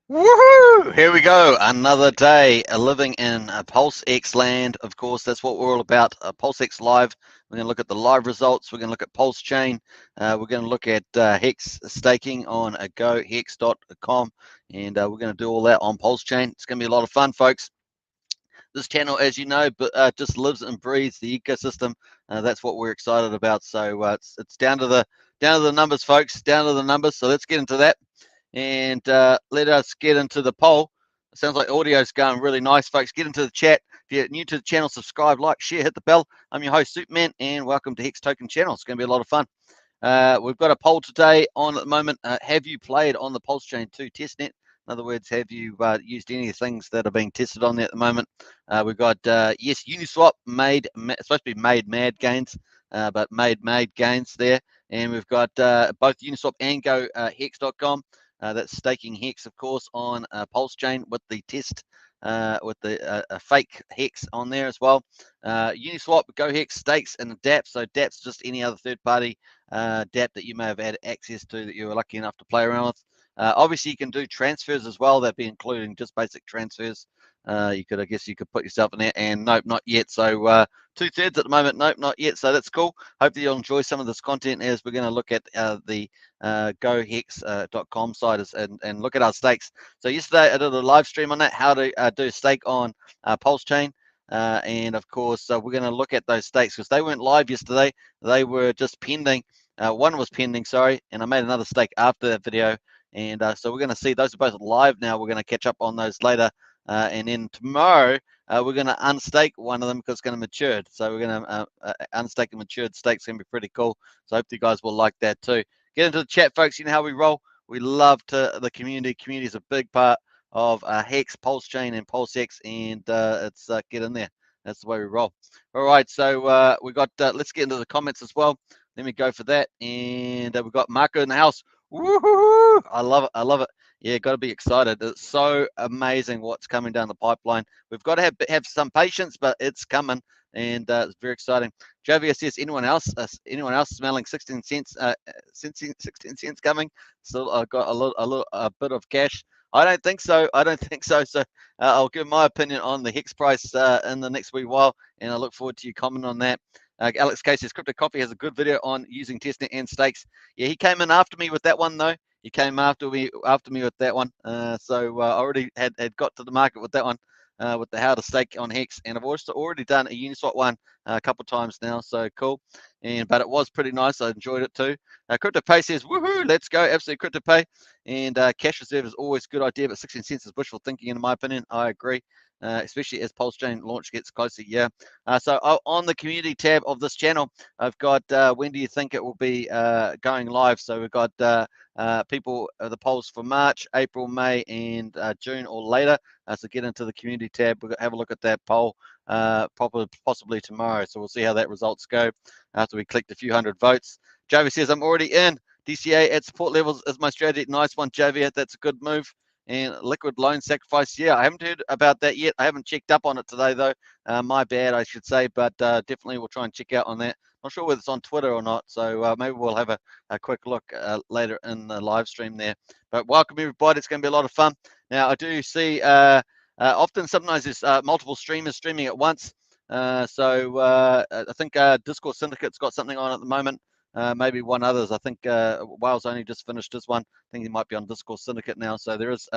Woohoo! Here we go. Another day living in PulseX land. Of course, that's what we're all about. PulseX Live. We're going to look at the live results. We're going to look at PulseChain. We're going to look at Hex staking on gohex.com. And we're going to do all that on PulseChain. It's going to be a lot of fun, folks. This channel, as you know, just lives and breathes the ecosystem. That's what we're excited about. So it's down to the numbers, folks. Down to the numbers. So let's get into that. And let us get into the poll. It sounds like audio's going really nice, folks. Get into the chat. If you're new to the channel, subscribe, like, share, hit the bell. I'm your host, Superman, and welcome to Hex Token Channel. It's going to be a lot of fun. We've got a poll today on at the moment. Have you played on the PulseChain 2 testnet? In other words, have you used any of the things that are being tested on there at the moment? We've got, yes, Uniswap supposed to be made mad gains, but made gains there. And we've got both Uniswap and GoHex.com. That's staking Hex, of course, on PulseChain with the test, with the fake Hex on there as well. Uniswap, GoHex, stakes, and DApp. So DApp's just any other third-party DApp that you may have had access to that you were lucky enough to play around with. Obviously, you can do transfers as well. That'd be including just basic transfers. I guess you could put yourself in there, and nope, not yet. So 2/3 at the moment, nope, not yet. So that's cool. Hope that you'll enjoy some of this content as we're going to look at the gohex.com site and look at our stakes. So yesterday I did a live stream on that, how to do a stake on PulseChain. And of course, we're going to look at those stakes because they weren't live yesterday. They were just pending. One was pending, sorry, and I made another stake after that video. And so we're going to see those are both live now. We're going to catch up on those later. And then tomorrow, we're going to unstake one of them because it's going to mature. So we're going to unstake a matured stake. It's going to be pretty cool. So I hope you guys will like that too. Get into the chat, folks. You know how we roll. We love the community. Community is a big part of Hex, PulseChain, and PulseX, and it's get in there. That's the way we roll. All right, so we got. Let's get into the comments as well. Let me go for that, and we've got Marco in the house. Woohoo! I love it. I love it. Yeah, got to be excited. It's so amazing what's coming down the pipeline. We've got to have some patience, but it's coming, and it's very exciting. Javier says, anyone else smelling 16 cents? 16 cents coming? Still, I've got a bit of cash. I don't think so. I don't think so. So I'll give my opinion on the Hex price in the next wee while, and I look forward to you commenting on that. Alex K says, Crypto Coffee has a good video on using testnet and stakes. Yeah, he came in after me with that one, though. He came after me with that one. So I already had got to the market with that one, with the how to stake on Hex. And I've also already done a Uniswap one a couple of times now. So cool. But it was pretty nice. I enjoyed it too. CryptoPay says, woohoo, let's go. Absolutely, CryptoPay. And cash reserve is always a good idea, but 16 cents is wishful thinking, in my opinion. I agree. Especially as PulseChain launch gets closer. Yeah. So on the community tab of this channel, I've got when do you think it will be going live? So we've got people, the polls for March, April, May, and June or later. So get into the community tab. We'll have a look at that poll possibly tomorrow. So we'll see how that results go after we clicked a few hundred votes. Javier says, I'm already in. DCA at support levels is my strategy. Nice one, Javier. That's a good move. And liquid loan sacrifice, yeah, I haven't heard about that yet. I haven't checked up on it today, though. My bad, I should say, but definitely we'll try and check out on that. Not sure whether it's on Twitter or not, so maybe we'll have a quick look later in the live stream there. But welcome, everybody. It's going to be a lot of fun. Now, I do see often sometimes there's multiple streamers streaming at once. So I think Discord Syndicate's got something on at the moment. Maybe one others. I think Wales only just finished this one. I think he might be on Discord Syndicate now. So there is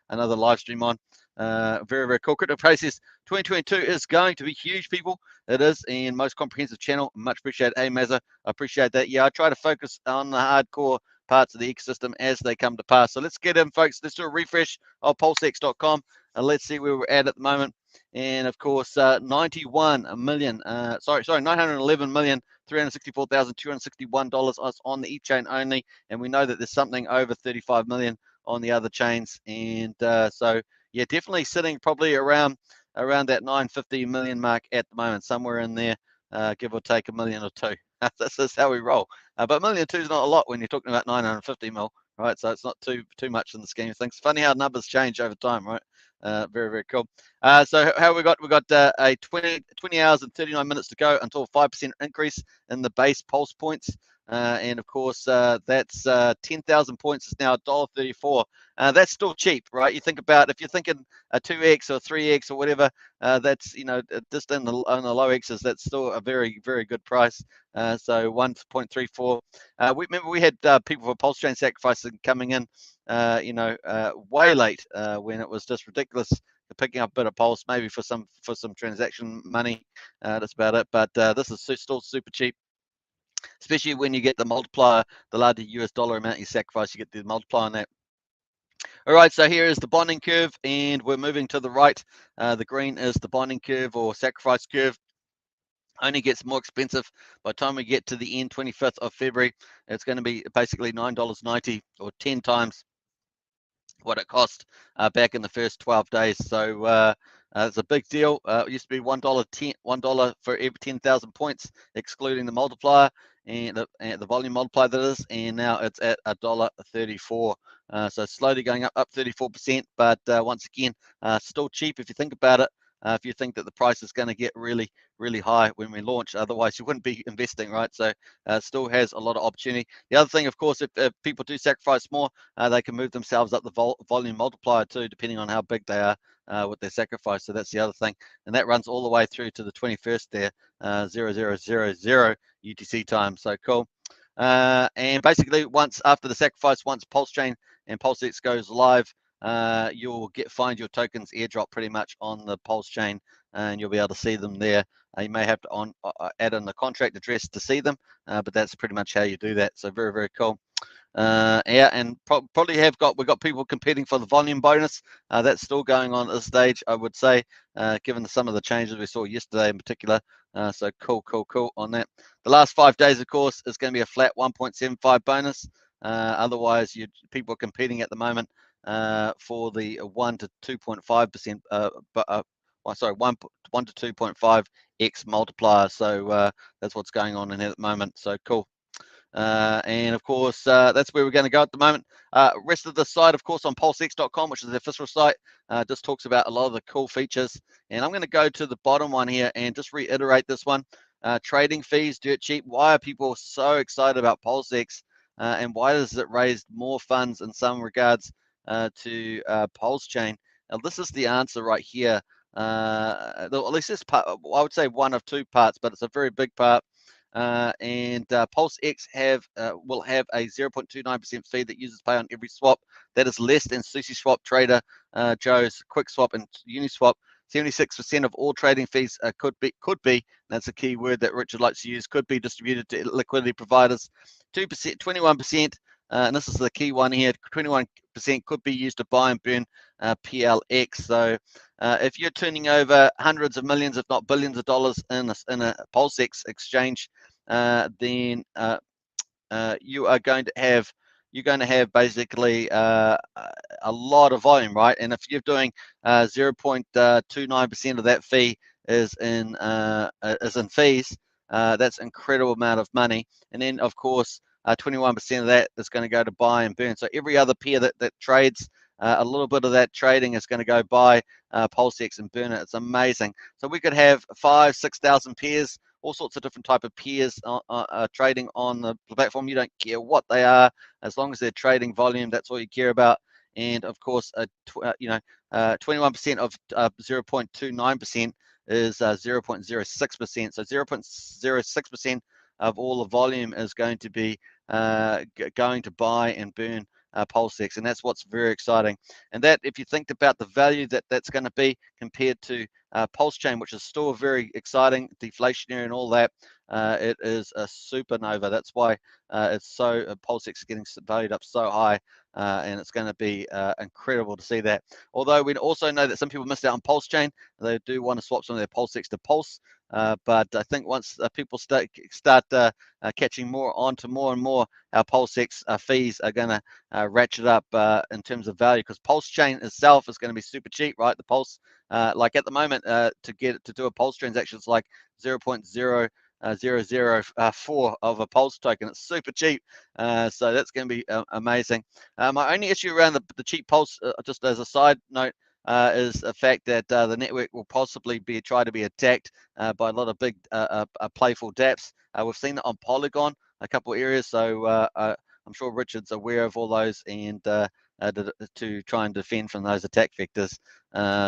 another live stream on. Very, very cool. Crypto Process 2022 is going to be huge, people. It is, and most comprehensive channel. Much appreciated. Hey, Mazza, I appreciate that. Yeah, I try to focus on the hardcore parts of the ecosystem as they come to pass. So let's get in, folks. Let's do a refresh of PulseX.com and let's see where we're at the moment. And of course, 91 million, 911,364,261 dollars on the eThain only, and we know that there's something over 35 million on the other chains, and so yeah, definitely sitting probably around that 950 million mark at the moment, somewhere in there, give or take a million or two. That's just how we roll. But a million or two is not a lot when you're talking about 950 mil, right? So it's not too much in the scheme of things. Funny how numbers change over time, right? Very, very cool. So how we got a 20 hours and 39 minutes to go until 5% increase in the base pulse points. and of course, that's 10,000 points is now $1.34. That's still cheap, right? You think about if you're thinking a 2x or 3x or whatever, that's just in the low x's. That's still a very good price. So 1.34. Remember we had people for PulseChain sacrificing coming in, way late when it was just ridiculous. Picking up a bit of pulse, maybe for some transaction money. That's about it. But this is still super cheap, especially when you get the multiplier, the larger US dollar amount you sacrifice, you get the multiplier on that. All right, so here is the bonding curve, and we're moving to the right. The green is the bonding curve or sacrifice curve. Only gets more expensive by the time we get to the end, 25th of February. It's going to be basically $9.90 or 10 times what it cost back in the first 12 days. So it's a big deal. It used to be $1 for every 10,000 points, excluding the multiplier and the volume multiplier that is, and now it's at $1.34. So slowly going up 34%, but once again, still cheap if you think about it. If you think that the price is going to get really high when we launch, otherwise you wouldn't be investing, right? So still has a lot of opportunity. The other thing, of course, if people do sacrifice more, they can move themselves up the volume multiplier too, depending on how big they are with their sacrifice. So that's the other thing, and that runs all the way through to the 21st there, 0000 UTC time. So cool. And basically, once after the sacrifice, once PulseChain and PulseX goes live, you'll find your tokens airdrop pretty much on the PulseChain, and you'll be able to see them there. You may have to add in the contract address to see them, but that's pretty much how you do that. So very cool. Yeah, and probably we've got people competing for the volume bonus. That's still going on at this stage, I would say, given some of the changes we saw yesterday in particular. So cool on that. The last 5 days, of course, is going to be a flat 1.75 bonus. Otherwise, people are competing at the moment for the 1 to 2.5%. Sorry, 1 to 2.5x multiplier. So that's what's going on in here at the moment. So cool. And of course, that's where we're going to go at the moment. Rest of the site, of course, on PulseX.com, which is the official site, just talks about a lot of the cool features. And I'm going to go to the bottom one here and just reiterate this one. Trading fees, dirt cheap. Why are people so excited about PulseX? And why does it raise more funds in some regards to PulseChain? Now, this is the answer right here. At least this part, I would say one of two parts, but it's a very big part. And PulseX will have a 0.29% fee that users pay on every swap. That is less than SushiSwap, Trader Joe's, QuickSwap, and Uniswap. 76% of all trading fees could be. That's a key word that Richard likes to use. Could be distributed to liquidity providers. 21%, and this is the key one here. 21% could be used to buy and burn PLX. So if you're turning over hundreds of millions, if not billions of dollars in a PulseX exchange, then you are going to have basically a lot of volume, right? And if you're doing 0.29% of that fee is in fees, that's an incredible amount of money. And then of course 21% of that is going to go to buy and burn. So every other pair that trades, a little bit of that trading is going to go buy PulseX and burn it. It's amazing. So we could have 5,000-6,000 pairs, all sorts of different type of pairs trading on the platform. You don't care what they are, as long as they're trading volume. That's all you care about. And of course, 21% of 0.29% is 0.06%. So 0.06% of all the volume is going to be going to buy and burn PulseX, and that's what's very exciting. And that, if you think about the value that's going to be compared to PulseChain, which is still very exciting, deflationary and all that, it is a supernova. That's why it's so PulseX is getting valued up so high, and it's going to be incredible to see that. Although we also know that some people missed out on PulseChain, they do want to swap some of their PulseX to Pulse. But I think once people start catching on to more and more, our PulseX fees are going to ratchet up in terms of value, because PulseChain itself is going to be super cheap, right? The Pulse, like at the moment, to do a Pulse transaction, it's like 0.0004 of a Pulse token. It's super cheap, so that's going to be amazing. My only issue around the cheap Pulse, just as a side note, is the fact that the network will possibly try to be attacked by a lot of big playful dApps. We've seen it on Polygon. a couple areas. So I'm sure Richard's aware of all those and to try and defend from those attack vectors.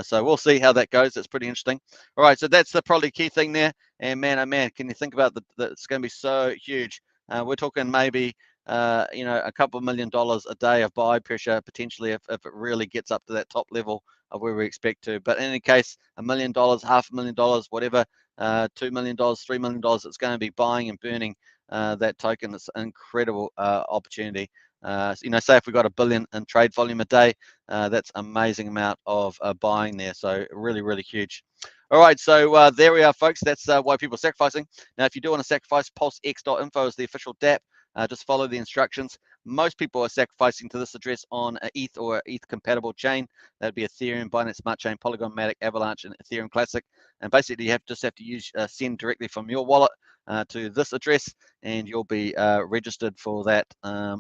So we'll see how that goes. It's pretty interesting. All right, so that's the probably key thing there. And man, oh man, can you think about it's going to be so huge. We're talking maybe a couple $1 million a day of buy pressure potentially if it really gets up to that top level of where we expect to. But in any case, $1 million, $500,000, whatever, $2 million, $3 million, it's going to be buying and burning that token. It's an incredible opportunity. Say if we got $1 billion in trade volume a day, that's amazing amount of buying there. So really, really huge. All right, so there we are, folks. That's why people are sacrificing. Now, if you do want to sacrifice, PulseX.info is the official DApp. Just follow the instructions. Most people are sacrificing to this address on ETH or ETH compatible chain. That'd be Ethereum, Binance Smart Chain, Polygon Matic, Avalanche, and Ethereum Classic. And basically, you just have to use send directly from your wallet to this address, and you'll be registered for that.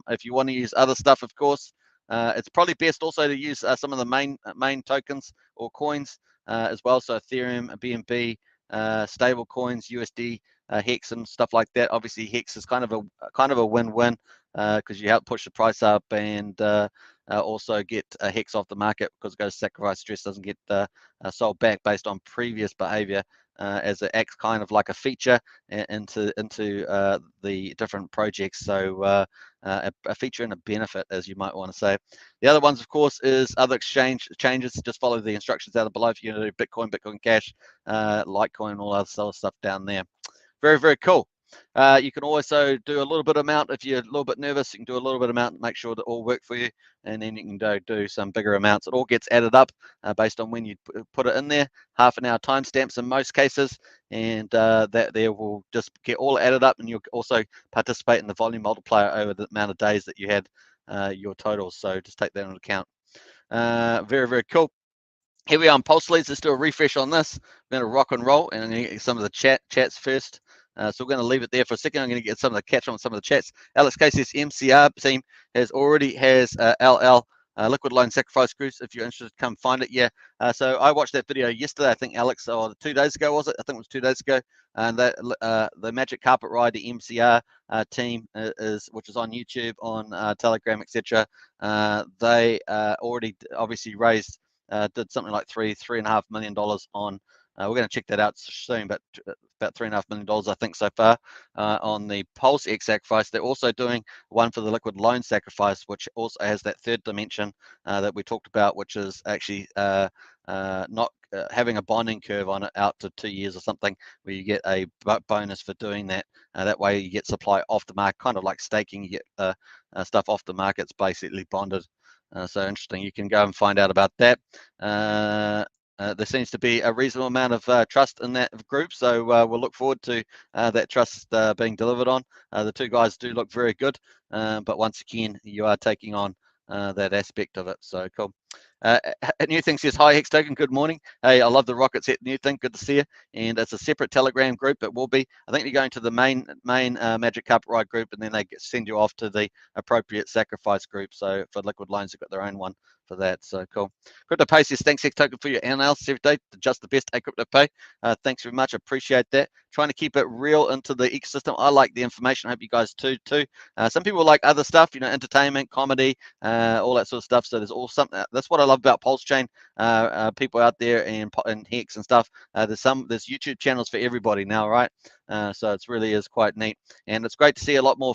If you want to use other stuff, of course, it's probably best also to use some of the main tokens or coins as well. So Ethereum, BNB, stable coins, USD, Hex, and stuff like that. Obviously, Hex is kind of a win-win because you help push the price up and also get Hex off the market because it goes sacrifice stress, doesn't get sold back based on previous behavior. As it acts kind of like a feature into the different projects. So a feature and a benefit, as you might want to say. The other ones, of course, is other exchange changes. Just follow the instructions out below if you're going to do Bitcoin, Bitcoin Cash, Litecoin, all other sort of stuff down there. Very, very cool. You can also do a little bit amount if you're a little bit nervous. You can do a little bit amount and make sure that all work for you, and then you can do some bigger amounts. It all gets added up based on when you put it in there. Half an hour timestamps in most cases, and that there will just get all added up, and you'll also participate in the volume multiplier over the amount of days that you had your totals. So just take that into account. Very, very cool. Here we are on Pulse Leads. Let's do a refresh on this. We're going to rock and roll, and I'm going to get some of the chats first. So we're going to leave it there for a second. I'm going to get some of the catch on some of the chats. Alex Casey's MCR team already has LL Liquid Loan Sacrifice groups. If you're interested, come find it. Yeah. So I watched that video yesterday. I think Alex, or 2 days ago was it? I think it was 2 days ago. And that the Magic Carpet Ride, the MCR team which is on YouTube, on Telegram, etc. They already obviously raised. Did something like $3.5 million on. We're going to check that out soon, but about $3.5 million, I think, so far on the PulseX Sacrifice. They're also doing one for the Liquid Loan Sacrifice, which also has that third dimension that we talked about, which is actually not having a bonding curve on it out to 2 years or something, where you get a bonus for doing that. That way you get supply off the market, kind of like staking. You get stuff off the market. It's basically bonded. So interesting. You can go and find out about that. There seems to be a reasonable amount of trust in that group, so we'll look forward to that trust being delivered on. The two guys do look very good, but once again, you are taking on that aspect of it. So cool. New Thing says, hi Hex Token, good morning. Hey, I love the rockets at New Thing, good to see you. And it's a separate Telegram group. It will be. I think you're going to the main Magic Carpet Ride group, and then they send you off to the appropriate sacrifice group. So for Liquid Loans, they've got their own one for that. So cool. CryptoPay says, thanks Hex Token for your analysis every day. Just the best. Hey CryptoPay, thanks very much. Appreciate that. Trying to keep it real into the ecosystem. I like the information. I hope you guys too. Some people like other stuff, entertainment, comedy, all that sort of stuff. So there's all something. That's what I love about PulseChain. People out there and Hex and stuff. There's YouTube channels for everybody now, right? So it really is quite neat, and it's great to see a lot more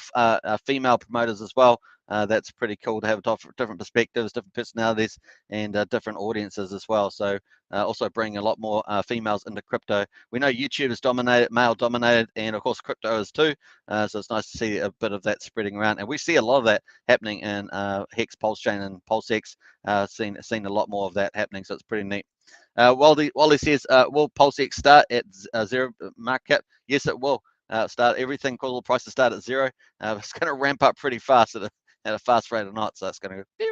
female promoters as well. That's pretty cool to have different perspectives, different personalities, and different audiences as well. So also bringing a lot more females into crypto. We know YouTube is male dominated, and of course crypto is too. So it's nice to see a bit of that spreading around, and we see a lot of that happening in Hex, PulseChain, and PulseX. Seen a lot more of that happening, so it's pretty neat. Wally says, will PulseX start at zero market cap? Yes, it will. Start everything. Call the price to start at zero. It's going to ramp up pretty fast at a fast rate or not, so it's going to go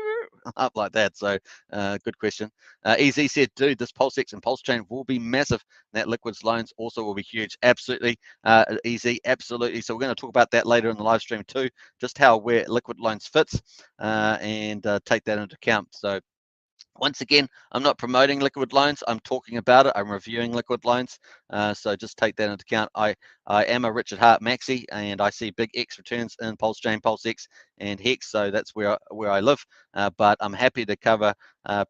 up like that. So good question. EZ said, dude, this PulseX and PulseChain will be massive. That Liquid's loans also will be huge. Absolutely, EZ, absolutely. So we're going to talk about that later in the live stream too, just where Liquid loans fits and take that into account. So Once again, I'm not promoting liquid loans. I'm talking about it. I'm reviewing liquid loans. So just take that into account. I am a Richard Hart maxi, and I see big X returns in PulseChain, PulseX, and Hex. So that's where I live. But I'm happy to cover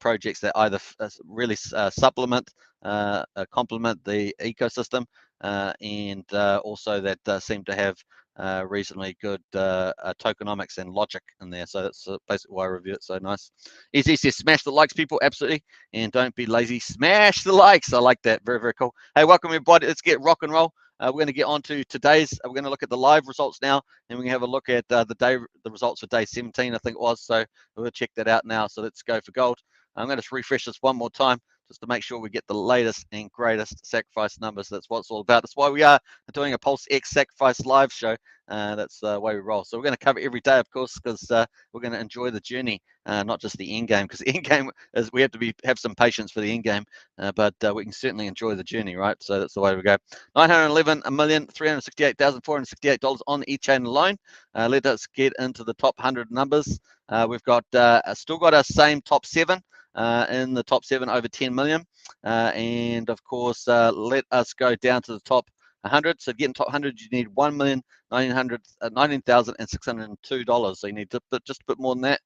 projects that either really supplement, complement the ecosystem, and also that seem to have reasonably good tokenomics and logic in there. So that's basically why I review it. So nice. Easy says, smash the likes, people. Absolutely. And don't be lazy. Smash the likes. I like that. Very, very cool. Hey, welcome, everybody. Let's get rock and roll. We're going to get on to today's. We're going to look at the live results now, and we're going to have a look at the results for day 17, I think it was. So we'll check that out now. So let's go for gold. I'm going to refresh this one more time just to make sure we get the latest and greatest sacrifice numbers. That's what it's all about. That's why we are doing a PulseX Sacrifice live show. That's the way we roll. So we're going to cover every day, of course, because we're going to enjoy the journey, not just the end game. Because the end game is we have to have some patience for the end game, but we can certainly enjoy the journey, right? So that's the way we go. $911,368,468 on the e-chain alone. Let us get into the top 100 numbers. We've got still got our same top 7. In the top 7 over 10 million, and of course let us go down to the top 100. So to get in top 100, you need $19,602. So you need just a bit more than that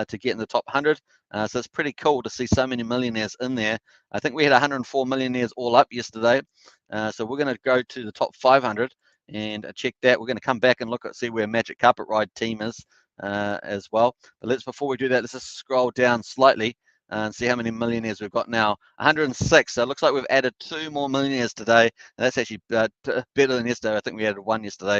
to get in the top 100. So it's pretty cool to see so many millionaires in there. I think we had 104 millionaires all up yesterday. So we're going to go to the top 500 and check that. We're going to come back and look at see where Magic Carpet Ride team is as well. But before we do that, let's just scroll down slightly and see how many millionaires we've got now. 106. So it looks like we've added 2 more millionaires today. And that's actually better than yesterday. I think we added 1 yesterday.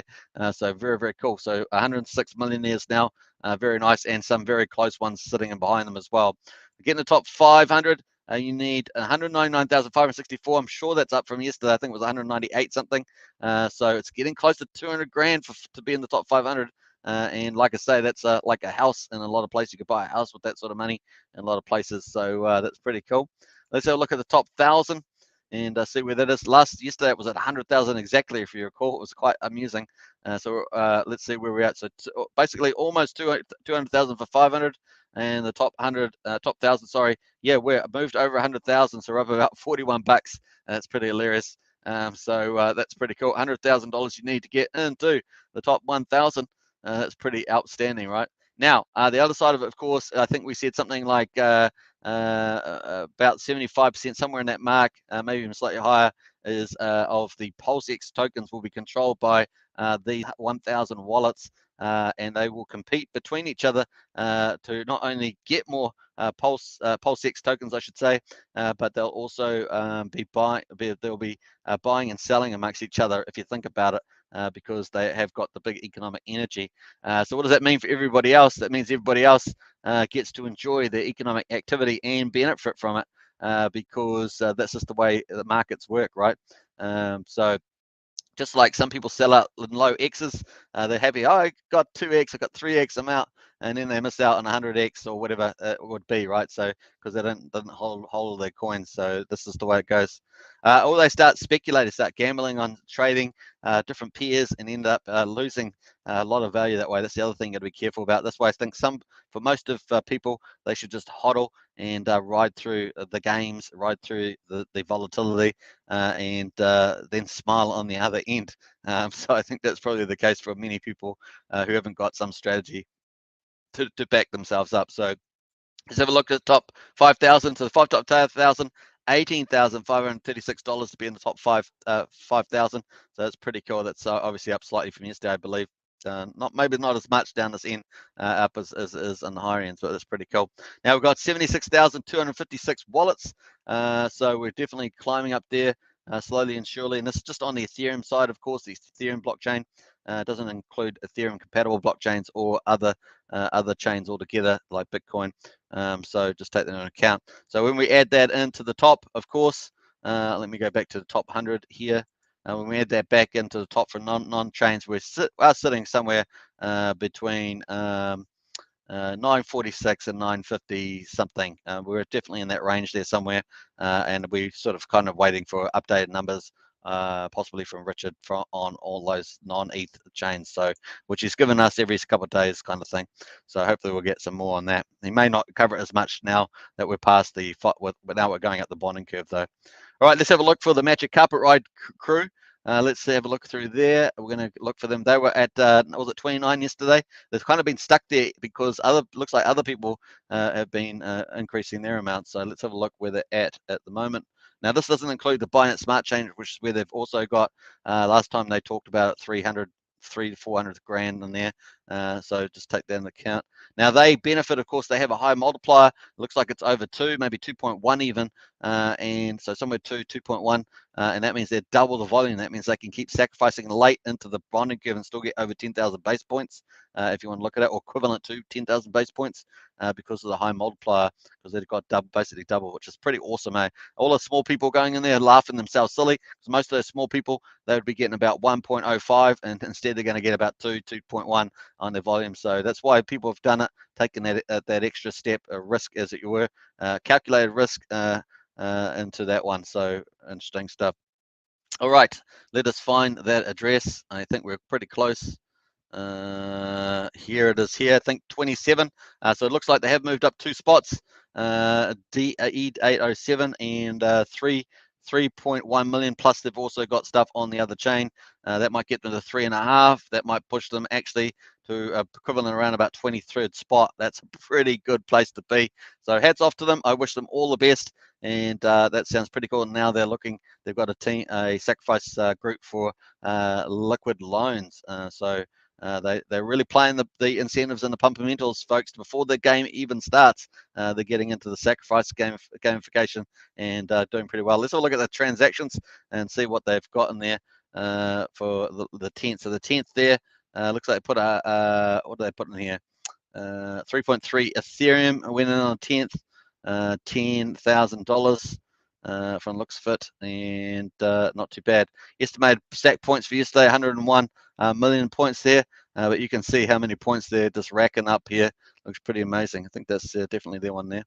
So very, very cool. So 106 millionaires now. Very nice. And some very close ones sitting in behind them as well. To get in the top 500, you need 199,564. I'm sure that's up from yesterday. I think it was 198 something. So it's getting close to 200 grand to be in the top 500. And like I say, that's like a house in a lot of places. You could buy a house with that sort of money in a lot of places. So that's pretty cool. Let's have a look at the top 1,000 and see where that is. Yesterday it was at 100,000 exactly, if you recall. It was quite amusing. So let's see where we're at. So basically almost 200,000 for 500. And the top 1,000, sorry. Yeah, we're moved over 100,000. So we're up about 41 bucks. That's pretty hilarious. So that's pretty cool. $100,000 you need to get into the top 1,000. That's pretty outstanding, right? Now, the other side of it, of course, I think we said something like about 75%, somewhere in that mark, maybe even slightly higher, is of the PulseX tokens will be controlled by the 1,000 wallets, and they will compete between each other to not only get more PulseX tokens, I should say, but they'll also be buying and selling amongst each other, if you think about it. Because they have got the big economic energy. So what does that mean for everybody else? That means everybody else gets to enjoy the economic activity and benefit from it because that's just the way the markets work, right? So just like some people sell out in low X's, they're happy, oh, I got 2X, I got 3X, I'm out, and then they miss out on 100X or whatever it would be, right? So because they didn't hold their coins. So this is the way it goes. Or they start speculating, start gambling on trading different pairs and end up losing a lot of value that way. That's the other thing you got to be careful about. That's why I think for most of people, they should just hodl and ride through the games, ride through the volatility, and then smile on the other end. So I think that's probably the case for many people who haven't got some strategy to back themselves up. So let's have a look at the top 5,000. So the top 5,000, $18,536 to be in the top 5,000. So that's pretty cool. That's obviously up slightly from yesterday, I believe. Maybe not as much down this end up as on the higher ends, but that's pretty cool. Now we've got 76,256 wallets. So we're definitely climbing up there slowly and surely. And this is just on the Ethereum side, of course. The Ethereum blockchain doesn't include Ethereum compatible blockchains or other chains altogether, like Bitcoin. So just take that into account. So when we add that into the top, of course, let me go back to the top 100 here. When we add that back into the top for non-chains, we're sitting somewhere between 946 and 950 something. We're definitely in that range there somewhere, and we sort of kind of waiting for updated numbers possibly from Richard on all those non-ETH chains. So, which he's given us every couple of days, kind of thing. So hopefully we'll get some more on that. He may not cover it as much now that we're past the, but now we're going up the bonding curve though. All right, let's have a look for the Magic Carpet Ride crew. Let's have a look through there. We're going to look for them. They were at was it 29 yesterday? They've kind of been stuck there because looks like other people have been increasing their amounts. So let's have a look where they're at the moment. Now this doesn't include the Binance Smart Chain, which is where they've also got. Last time they talked about 300 to 400 grand in there. So just take that into account. Now they benefit, of course, they have a high multiplier. It looks like it's over 2, maybe 2.1 even. And so somewhere 2.1. And that means they're double the volume. That means they can keep sacrificing late into the bonding curve and still get over 10,000 base points, if you want to look at it, or equivalent to 10,000 base points, because of the high multiplier, because they've got basically double, which is pretty awesome. All the small people going in there laughing themselves silly, because most of those small people, they would be getting about 1.05, and instead they're going to get about 2.1 on their volume. So that's why people have done it, taken that extra step, risk, as it were, calculated risk into that one. So interesting stuff. All right, let us find that address. I think we're pretty close. Here it is here, I think 27. So it looks like they have moved up 2 spots, E807 and 3.1 million, plus they've also got stuff on the other chain. That might get them to 3.5. That might push them actually to equivalent around about 23rd spot. That's a pretty good place to be. So hats off to them. I wish them all the best. And that sounds pretty cool. And now they're looking, they've got a sacrifice group for liquid loans. So they're really playing the incentives and the pumpamentals, folks, before the game even starts. They're getting into the sacrifice gamification and doing pretty well. Let's have a look at the transactions and see what they've got in there for the 10th. So the 10th there, looks like they put what do they put in here? 3.3 Ethereum went in on 10th, $10,000 from looks of it, and not too bad. Estimated stack points for yesterday, 101 million points there, but you can see how many points they're just racking up here. Looks pretty amazing. I think that's definitely their one there.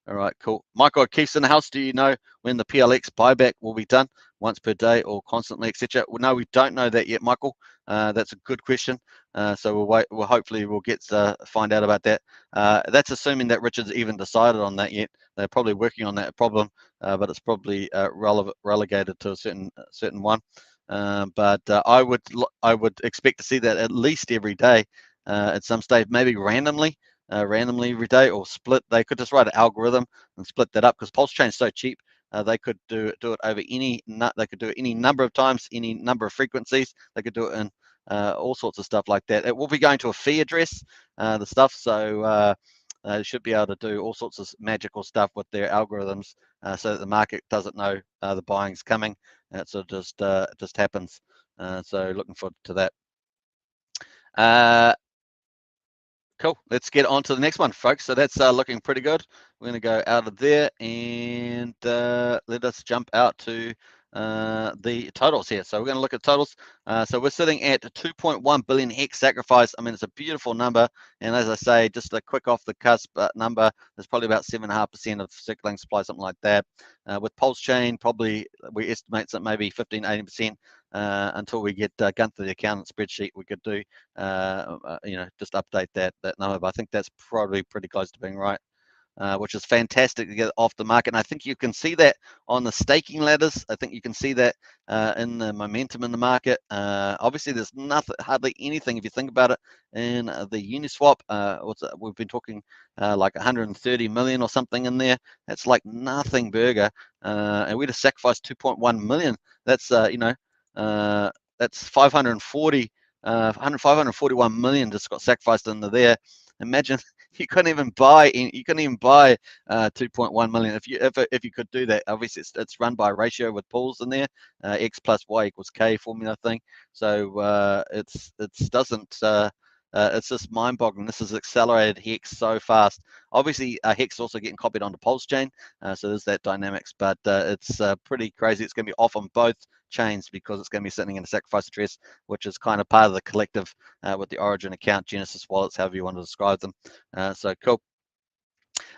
All right, cool. Michael O'Keefe's in the house. Do you know when the PLX buyback will be done? Once per day or constantly, etc.? Well, no, we don't know that yet, Michael. That's a good question. So we'll wait. Hopefully we'll get find out about that. That's assuming that Richard's even decided on that yet. They're probably working on that problem, but it's probably relegated to a certain one. But I would expect to see that at least every day, at some stage, maybe randomly every day, or split. They could just write an algorithm and split that up, because PulseChain is so cheap. They could do it over they could do it any number of times, any number of frequencies. They could do it in all sorts of stuff like that. It will be going to a fee address, the stuff, so they should be able to do all sorts of magical stuff with their algorithms, so that the market doesn't know the buying's coming. So it just happens. So looking forward to that. Cool. Let's get on to the next one, folks. So that's looking pretty good. We're going to go out of there and let us jump out to the totals here. So we're going to look at totals. So we're sitting at 2.1 billion Hex sacrifice. I mean, it's a beautiful number. And as I say, just a quick off the cusp number, there's probably about 7.5% of circulating supply, something like that. With PulseChain, probably we estimate that maybe 15-18%. Until we get gone through the accountant spreadsheet, we could do, just update that number. But I think that's probably pretty close to being right, which is fantastic to get off the market. And I think you can see that on the staking ladders. I think you can see that in the momentum in the market. Obviously, there's hardly anything, if you think about it, in the Uniswap. We've been talking like 130 million or something in there. That's like nothing burger. And we just sacrificed 2.1 million. That's, that's 541 million just got sacrificed into there. Imagine you couldn't even buy 2.1 million if you could do that. Obviously it's run by a ratio with pools in there, X plus Y equals K formula thing. So it's just mind-boggling. This has accelerated Hex so fast. Obviously, Hex is also getting copied onto PulseChain, so there's that dynamics. But it's pretty crazy. It's going to be off on both chains because it's going to be sitting in a sacrifice address, which is kind of part of the collective with the Origin account, Genesis wallets, however you want to describe them. So cool.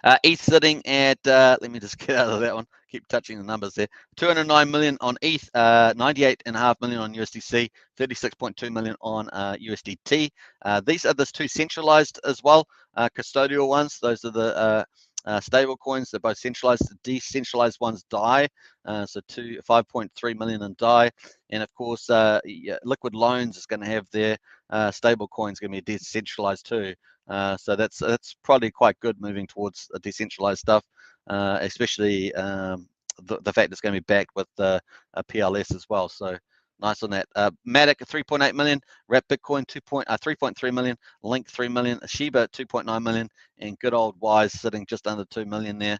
ETH sitting at, let me just get out of that one. Keep touching the numbers there. 209 million on ETH, 98.5 million on USDC, 36.2 million on USDT. These are the two centralized as well, custodial ones. Those are the stable coins. They're both centralized. The decentralized ones DAI, so 5.3 million in DAI. And of course, Liquid Loans is going to have their stable coins going to be decentralized too. So that's probably quite good moving towards a decentralized stuff, especially the fact it's going to be backed with a PLS as well. So nice on that. Matic 3.8 million, Wrap Bitcoin 3.3 million, Link 3 million, Shiba 2.9 million, and good old Wise sitting just under 2 million there.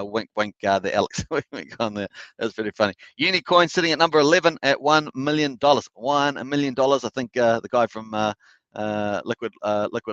Wink, wink, the Alex wink on there. That's pretty funny. Unicoin sitting at number 11 at $1 million. $1 million. I think the guy from Liquid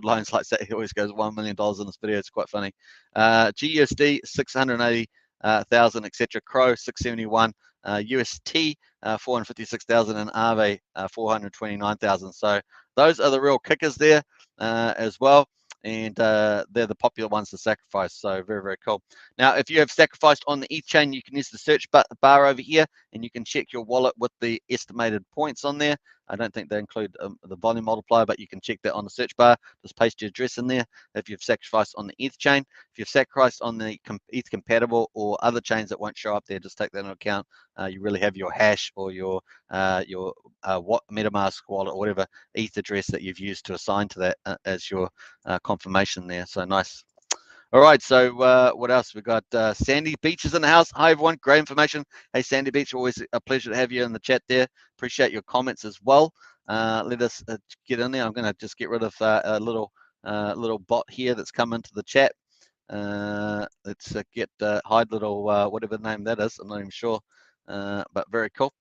Loans likes that. He always goes $1 million in this video. It's quite funny. GUSD 680,000, etc. Crow 671. UST 456,000, and Aave 429,000. So those are the real kickers there as well. And they're the popular ones to sacrifice. So very, very cool. Now, if you have sacrificed on the ETH chain, you can use the search bar over here, and you can check your wallet with the estimated points on there. I don't think they include the volume multiplier, but you can check that on the search bar. Just paste your address in there if you've sacrificed on the ETH chain. If you've sacrificed on the ETH compatible or other chains that won't show up there, just take that into account. You really have your hash or your MetaMask wallet or whatever ETH address that you've used to assign to that as your confirmation there. So nice. All right, so what else? We got Sandy Beach is in the house. Hi, everyone. Great information. Hey, Sandy Beach, always a pleasure to have you in the chat there. Appreciate your comments as well. Let us get in there. I'm going to just get rid of a little bot here that's come into the chat. Let's get hide little whatever name that is. I'm not even sure, but very cool.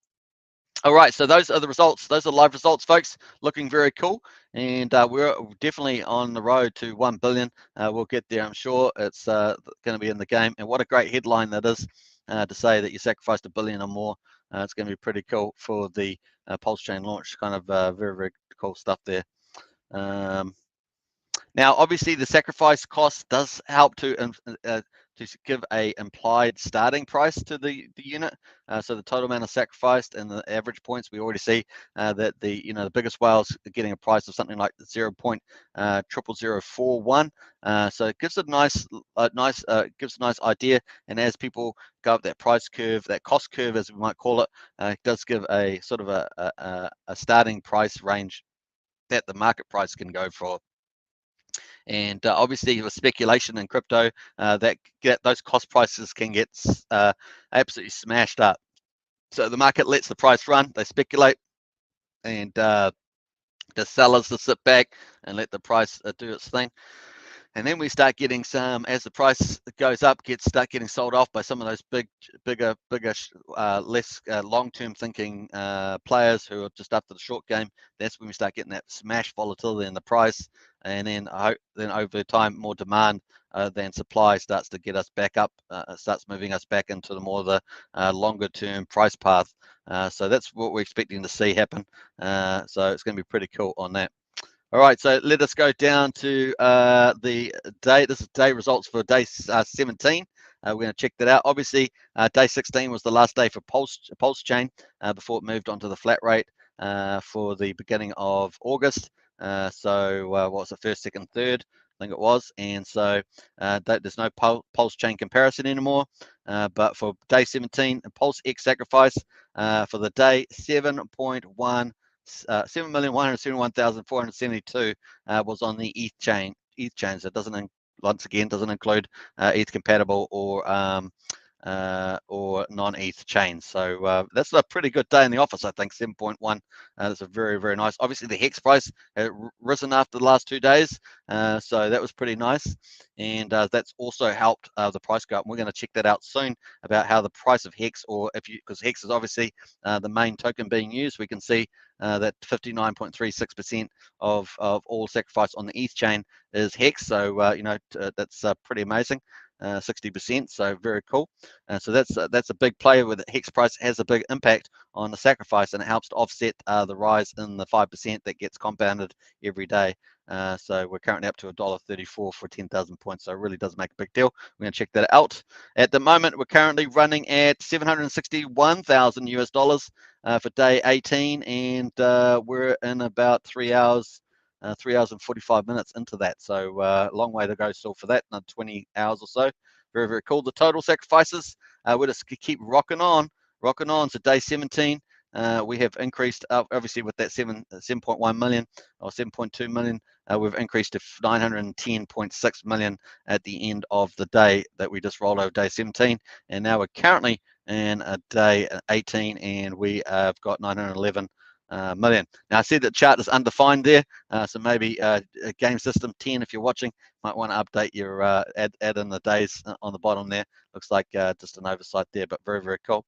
All right, so those are the results. Those are live results, folks. Looking very cool, and we're definitely on the road to 1 billion. We'll get there, I'm sure. It's going to be in the game, and what a great headline that is to say that you sacrificed 1 billion or more. It's going to be pretty cool for the PulseChain launch. Kind of very, very cool stuff there. Now, obviously, the sacrifice cost does help to give a implied starting price to the unit. So the total amount of sacrificed and the average points, we already see that the biggest whales are getting a price of something like 0.00041. So it gives a nice idea. And as people go up that price curve, that cost curve, as we might call it, it does give a sort of a starting price range that the market price can go for. And obviously, with speculation in crypto, those cost prices can get absolutely smashed up. So the market lets the price run, they speculate, and the sellers to sit back and let the price do its thing. And then we start getting some, as the price goes up, start getting sold off by some of those bigger, less long-term thinking players who are just after the short game. That's when we start getting that smash volatility in the price, and then over time, more demand than supply starts to get us back up, starts moving us back into the more of the longer-term price path. So that's what we're expecting to see happen. So it's going to be pretty cool on that. All right, so let us go down to the day. This is day results for day 17. We're going to check that out. Obviously, day 16 was the last day for PulseChain before it moved on to the flat rate for the beginning of August. So what was it, first, second, third? I think it was. And so there's no PulseChain comparison anymore. But for day 17, PulseX Sacrifice for the day 7.1. 7,171,472 was on the ETH chain. So it doesn't, once again, doesn't include ETH compatible or non-ETH chains. So that's a pretty good day in the office, I think. 7.1. That's a very, very nice. Obviously, the Hex price had risen after the last 2 days, so that was pretty nice. And that's also helped the price go up. And we're going to check that out soon about how the price of Hex, or because Hex is obviously the main token being used, we can see that 59.36% of all sacrifice on the ETH chain is Hex. So that's pretty amazing. 60%. So very cool. So that's a big play where the hex price has a big impact on the sacrifice, and it helps to offset the rise in the 5% that gets compounded every day. So we're currently up to $1.34 for 10,000 points. So it really does make a big deal. We're going to check that out. At the moment, we're currently running at 761,000 US dollars for day 18, and we're in about 3 hours. 3 hours and 45 minutes into that. So long way to go still for that, another 20 hours or so. Very, very cool. The total sacrifices, we'll just keep rocking on. So day 17, we have increased up, obviously with that 7.1 million or 7.2 million, we've increased to 910.6 million at the end of the day that we just rolled over day 17. And now we're currently in a day 18, and we have got 911 million. Now I see the chart is undefined there, so maybe game system 10, if you're watching, might want to update your add in the days on the bottom there. Looks like just an oversight there, but very, very cool.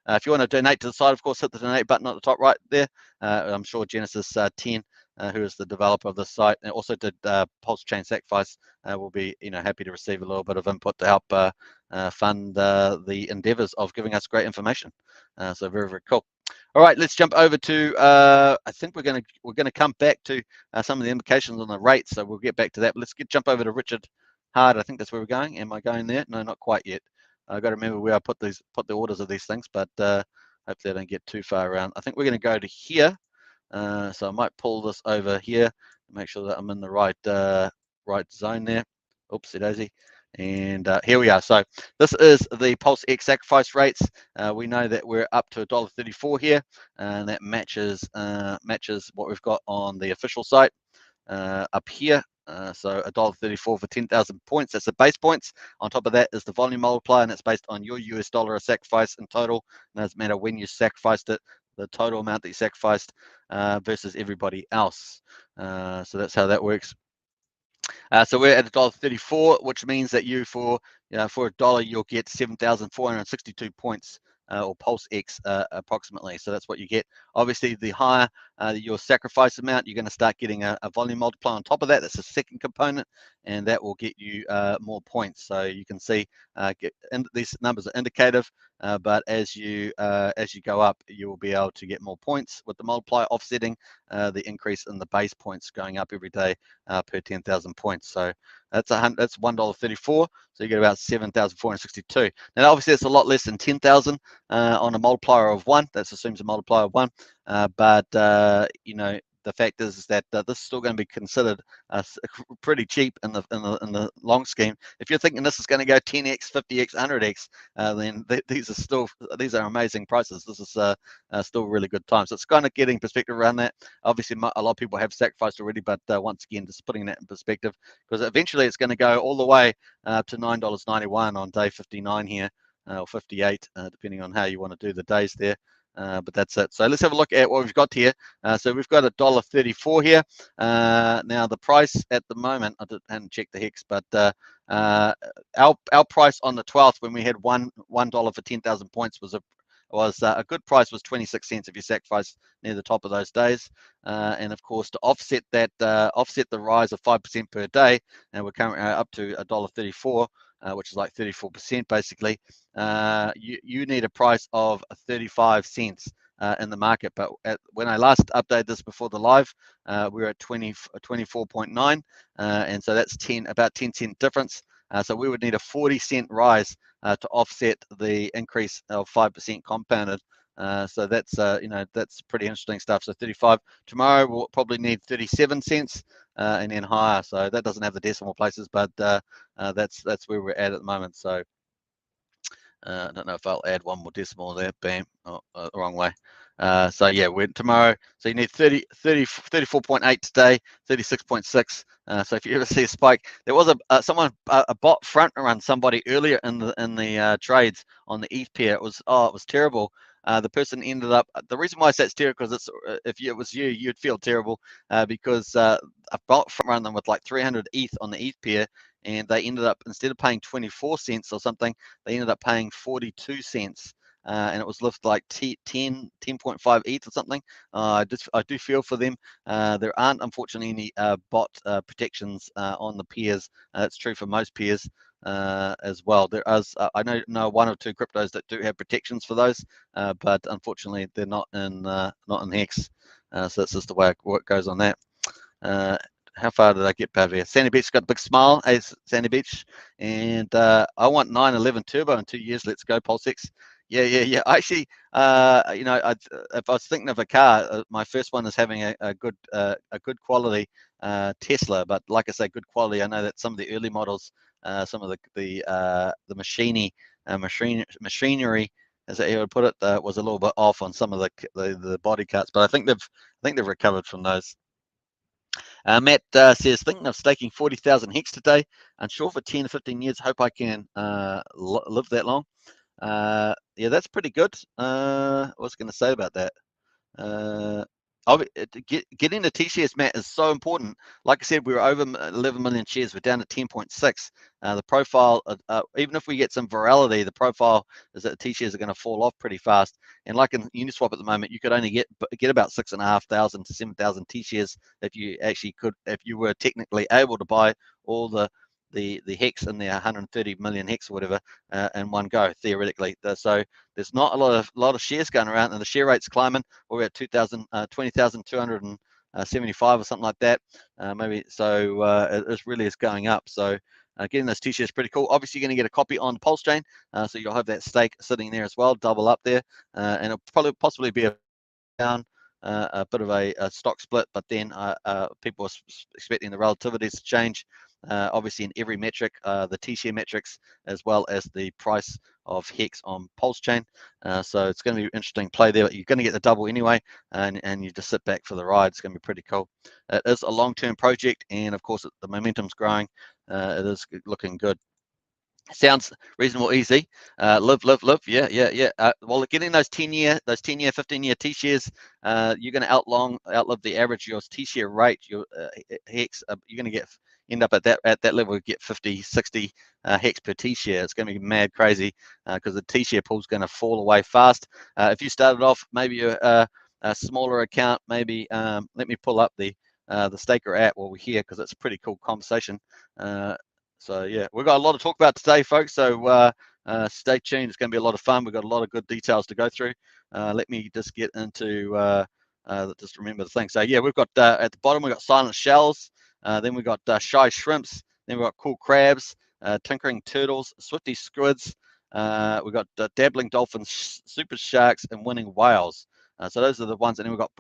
If you want to donate to the site, of course, hit the donate button at the top right there. I'm sure Genesis 10, who is the developer of the site and also did PulseChain Sacrifice, will be happy to receive a little bit of input to help fund the endeavors of giving us great information. So very, very cool. All right, let's jump over to. I think we're gonna come back to some of the implications on the rates. So we'll get back to that. But let's jump over to Richard Hard. I think that's where we're going. Am I going there? No, not quite yet. I've got to remember where I put the orders of these things, but hopefully I don't get too far around. I think we're going to go to here. So I might pull this over here and make sure that I'm in the right zone there. Oopsie daisy. And here we are. So this is the PulseX sacrifice rates. We know that we're up to $1.34 here, and that matches what we've got on the official site up here. So $1.34 for 10,000 points. That's the base points. On top of that is the volume multiplier, and it's based on your US dollar of sacrifice in total. It doesn't matter when you sacrificed it, the total amount that you sacrificed versus everybody else. So that's how that works. So we're at $1.34, which means that for a dollar you'll get 7,462 points or PulseX approximately. So that's what you get. Obviously, the higher your sacrifice amount, you're going to start getting a volume multiplier on top of that. That's the second component, and that will get you more points. So you can see these numbers are indicative, but as you go up, you will be able to get more points with the multiplier offsetting the increase in the base points going up every day per 10,000 points. So that's $1.34. So you get about 7,462. Now, obviously, it's a lot less than 10,000 on a multiplier of 1. That assumes a multiplier of 1. But the fact is that this is still going to be considered pretty cheap in the long scheme. If you're thinking this is going to go 10x, 50x, 100x, then these are amazing prices. This is still really good time. So it's kind of getting perspective around that. Obviously, a lot of people have sacrificed already, but once again, just putting that in perspective, because eventually it's going to go all the way to $9.91 on day 59 here, or 58, depending on how you want to do the days there. But that's it. So let's have a look at what we've got here. So we've got $1.34 here. Now the price at the moment, I hadn't checked the hex, but our price on the 12th when we had $1 for 10,000 points was a good price, was 26 cents if you sacrifice near the top of those days. And of course, to offset that, offset the rise of 5% per day, and we're currently up to $1.34. Which is like 34% basically. You need a price of 35 cents in the market. But when I last updated this before the live, we were at 24.9, and so that's about 10-cent difference. So we would need a 40-cent rise to offset the increase of 5% compounded. So that's that's pretty interesting stuff. So 35 tomorrow we'll probably need 37 cents and then higher. So that doesn't have the decimal places, but that's where we're at the moment. So I don't know if I'll add one more decimal there. Bam, wrong way. So yeah, we're tomorrow. So you need 34.8 today, 36.6. So if you ever see a spike, there was a bot front run somebody earlier in the trades on the ETH pair. It was terrible. The person ended up. The reason why I say it's terrible because if it was you, you'd feel terrible because a bot front run them with like 300 ETH on the ETH pair, and they ended up, instead of paying 24 cents or something, they ended up paying 42 cents. And it was lifted like 10.5 ETH or something. I do feel for them. There aren't, unfortunately, any bot protections on the pairs. It's true for most pairs. as well. There is, I know one or two cryptos that do have protections for those, but unfortunately they're not in Hex. So that's just the way it goes on that. How far did I get, Pavia? Sandy Beach got a big smile. Hey, Sandy Beach. And I want 911 Turbo in 2 years. Let's go, PulseX. Yeah. Actually, you know, if I was thinking of a car, my first one is having a good quality Tesla. But like I say, good quality. I know that some of the early models, some of the machinery, as I would put it, was a little bit off on some of the body cuts. But I think they've recovered from those. Matt says, thinking of staking 40,000 Hex today. Unsure for 10 to 15 years. Hope I can live that long. Yeah, that's pretty good. What was I going to say about that? Getting the T-shares, Matt, is so important. Like I said, we were over 11 million shares. We're down to 10.6. The profile, even if we get some virality, the profile is that the T-shares are going to fall off pretty fast. And like in Uniswap at the moment, you could only get about 6,500 to 7,000 T-shares if you were technically able to buy all the Hex and the 130 million Hex or whatever in one go, theoretically. So there's not a lot of shares going around, and the share rate's climbing. We're at 20,275 or something like that, maybe. So it really is going up. So getting those T-shares is pretty cool. Obviously, you're going to get a copy on PulseChain, so you'll have that stake sitting there as well, double up there, and it'll probably possibly be down. A bit of a stock split, but then people are expecting the relativities to change. Obviously, in every metric, the T-share metrics, as well as the price of Hex on PulseChain. So it's going to be an interesting play there. You're going to get the double anyway, and you just sit back for the ride. It's going to be pretty cool. It is a long-term project, and of course, the momentum's growing. It is looking good. Sounds reasonable, easy. Live. Yeah. Well, getting those 10-year, 15-year T-shares, you're going to outlive the average your T-share rate. Your Hex, you're going to end up at that level. Get 50, 60 Hex per T-share. It's going to be mad crazy because the T-share pool is going to fall away fast. If you started off maybe a smaller account, maybe let me pull up the Staker app while we're here because it's a pretty cool conversation. So yeah, we've got a lot to talk about today, folks. So stay tuned. It's going to be a lot of fun. We've got a lot of good details to go through. Let me just get into just remember the thing. So yeah, we've got at the bottom we've got Silent Shells. Then we've got Shy Shrimps. Then we've got Cool Crabs, Tinkering Turtles, Swifty Squids. We've got Dabbling Dolphins, Super Sharks, and Winning Whales. So those are the ones. And then we've got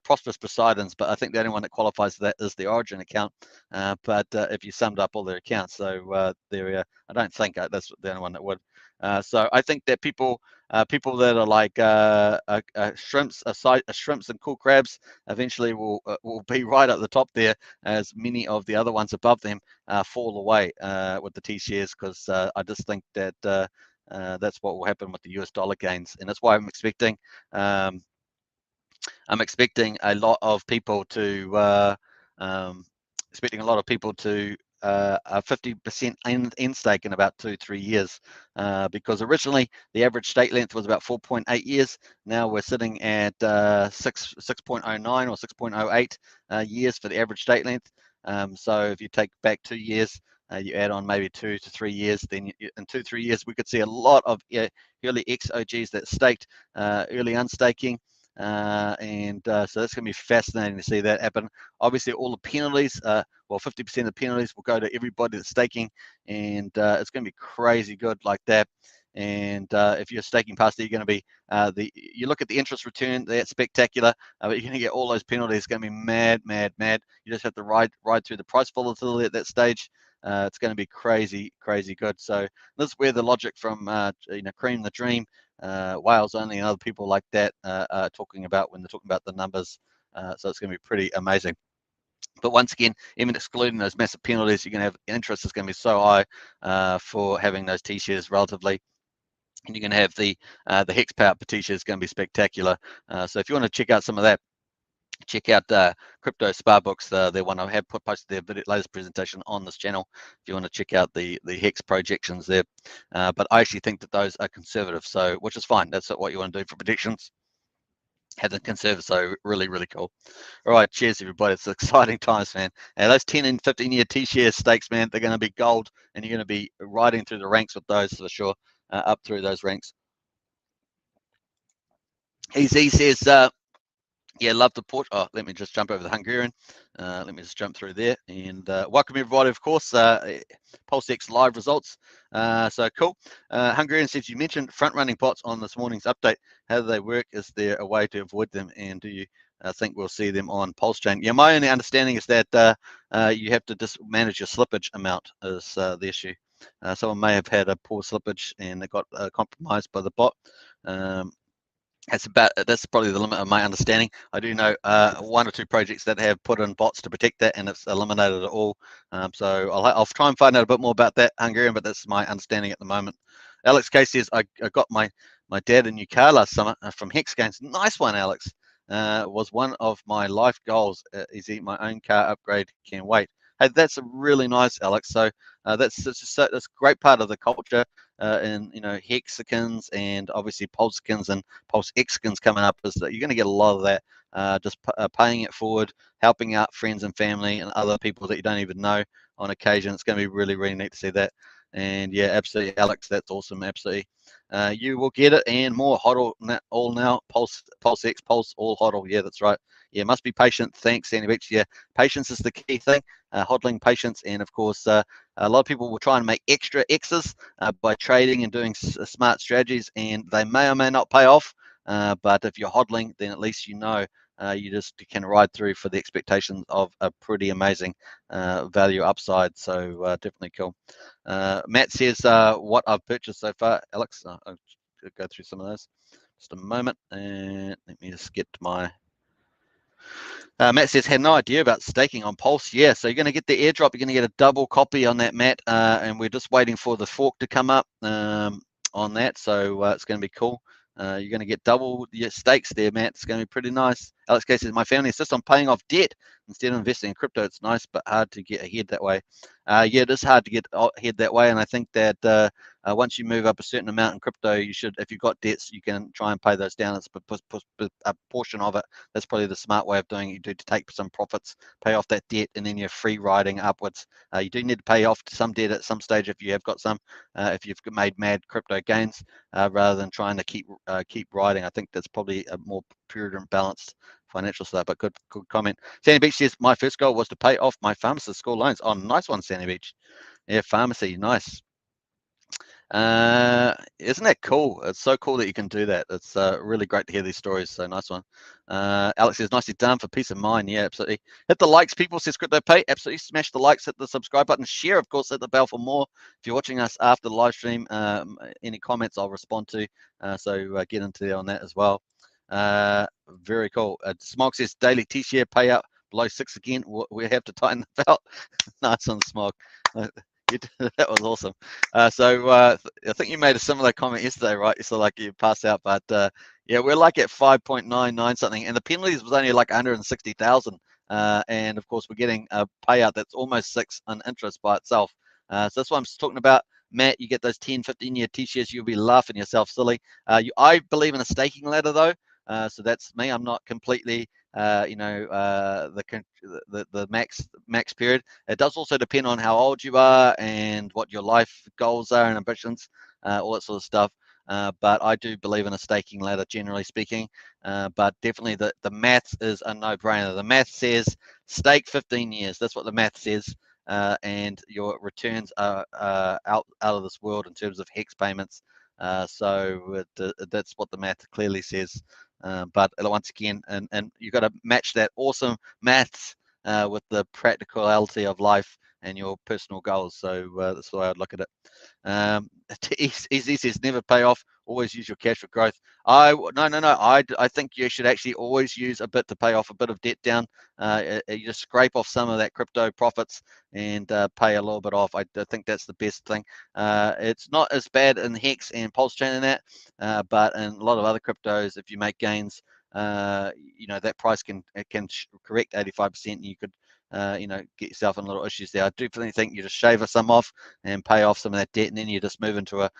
Prosperous Poseidons, but I think the only one that qualifies for that is the Origin account. But if you summed up all their accounts, so there, I don't think that's the only one that would. So I think that people that are like shrimps and cool crabs eventually will be right at the top there, as many of the other ones above them fall away with the T-shares, because I just think that that's what will happen with the US dollar gains, and that's why I'm expecting a lot of people to a 50% end stake in about 2-3 years, because originally the average stake length was about 4.8 years. Now we're sitting at 6.09 or 6.08 years for the average stake length. So if you take back 2 years, you add on maybe 2 to 3 years, then in 2-3 years we could see a lot of early XOGs that staked early unstaking. So that's going to be fascinating to see that happen. Obviously, all the penalties, 50% of the penalties will go to everybody that's staking, and it's going to be crazy good like that. And if you're staking past it, you're going to be you look at the interest return, that's spectacular, but you're going to get all those penalties. It's going to be mad. You just have to ride through the price volatility at that stage. It's going to be crazy good. So this is where the logic from Cream the Dream, Whales Only, and other people like that are talking about when they're talking about the numbers. So it's going to be pretty amazing. But once again, even excluding those massive penalties, you're going to have interest is going to be so high for having those T-shares relatively. And you're going to have the Hex power per T-share is going to be spectacular. So if you want to check out some of that, check out Crypto Sparbooks. They're one I have posted their latest presentation on this channel if you want to check out the Hex projections there. But I actually think that those are conservative, so which is fine. That's what you want to do for predictions. have them conserve. So really, really cool. All right, cheers everybody. It's exciting times, man. And those 10 and 15-year T-share stakes, man, they're going to be gold, and you're going to be riding through the ranks with those for sure, up through those ranks. He says, yeah, love the port. Oh, let me just jump over the Hungarian. Let me just jump through there and welcome everybody, of course. PulseX live results. So cool. Hungarian says, you mentioned front-running bots on this morning's update. How do they work? Is there a way to avoid them? And do you think we'll see them on PulseChain? Yeah, my only understanding is that you have to just manage your slippage amount is the issue. Someone may have had a poor slippage and it got compromised by the bot. That's probably the limit of my understanding. I do know one or two projects that have put in bots to protect that, and it's eliminated it all. So I'll try and find out a bit more about that, Hungarian, but that's my understanding at the moment. Alex K says, I got my dad a new car last summer from Hex Games. Nice one, Alex. Was one of my life goals. Is my own car upgrade? Can't wait. Hey, that's a really nice, Alex. So that's a great part of the culture. And Hexicans and obviously PulseCans and PulseXcans coming up is that you're going to get a lot of that, just paying it forward, helping out friends and family and other people that you don't even know on occasion. It's going to be really, really neat to see that. And yeah, absolutely, Alex, that's awesome. Absolutely. You will get it and more. HODL all now. PulseX, Pulse, all HODL. Yeah, that's right. Yeah, must be patient. Thanks, Sandy Beach. Yeah, patience is the key thing. HODLing patience, and of course, a lot of people will try and make extra X's by trading and doing smart strategies, and they may or may not pay off. But if you're hodling, then at least you just can ride through for the expectations of a pretty amazing value upside. So definitely cool. Matt says what I've purchased so far. Alex, I'll go through some of those. Just a moment, and let me just get to my. Matt says, had no idea about staking on Pulse. Yeah, so you're going to get the airdrop. You're going to get a double copy on that, Matt, and we're just waiting for the fork to come up on that. So it's going to be cool. You're going to get double your stakes there, Matt. It's going to be pretty nice. Alex K says, my family insists on paying off debt instead of investing in crypto. It's nice, but hard to get ahead that way. Yeah, it is hard to get ahead that way, and I think that once you move up a certain amount in crypto, you should, if you've got debts, you can try and pay those down. It's a portion of it. That's probably the smart way of doing it. You do to take some profits, pay off that debt, and then you're free riding upwards. You do need to pay off some debt at some stage if you have got some, if you've made mad crypto gains, rather than trying to keep riding. I think that's probably a more prudent, balanced financial stuff. But good comment. Sandy Beach says, my first goal was to pay off my pharmacist school loans. Oh, nice one, Sandy Beach. Yeah, pharmacy, nice. Isn't that cool? It's so cool that you can do that. It's really great to hear these stories. So nice one. Alex says, nicely done for peace of mind. Yeah, absolutely. Hit the likes, people, says Crypto Pay. Absolutely smash the likes, hit the subscribe button, share, of course, hit the bell for more. If you're watching us after the live stream, any comments I'll respond to. So get into there on that as well. Very cool. Smog says, daily T-share payout below 6 again. We have to tighten the belt. Nice one, Smog. That was awesome. So I think you made a similar comment yesterday, right? So like you passed out, but yeah, we're like at 5.99 something, and the penalties was only like 160,000. And of course, we're getting a payout that's almost 6 on interest by itself. So that's what I'm talking about. Matt, you get those 10, 15-year T-shares, you'll be laughing yourself silly. I believe in a staking ladder though. So that's me. I'm not completely, the max period. It does also depend on how old you are and what your life goals are and ambitions, all that sort of stuff. But I do believe in a staking ladder, generally speaking. But definitely the maths is a no-brainer. The math says stake 15 years. That's what the math says. And your returns are out of this world in terms of hex payments. So that's what the math clearly says. But once again, and you've got to match that awesome maths with the practicality of life and your personal goals. So that's the way I'd look at it. Easy says never pay off. Always use your cash for growth. No. I think you should actually always use a bit to pay off a bit of debt down. You just scrape off some of that crypto profits and pay a little bit off. I think that's the best thing. It's not as bad in Hex and PulseChain and that, but in a lot of other cryptos, if you make gains, that price can correct 85%, and you could get yourself in little issues there. I definitely think you just shave some off and pay off some of that debt, and then you just move into an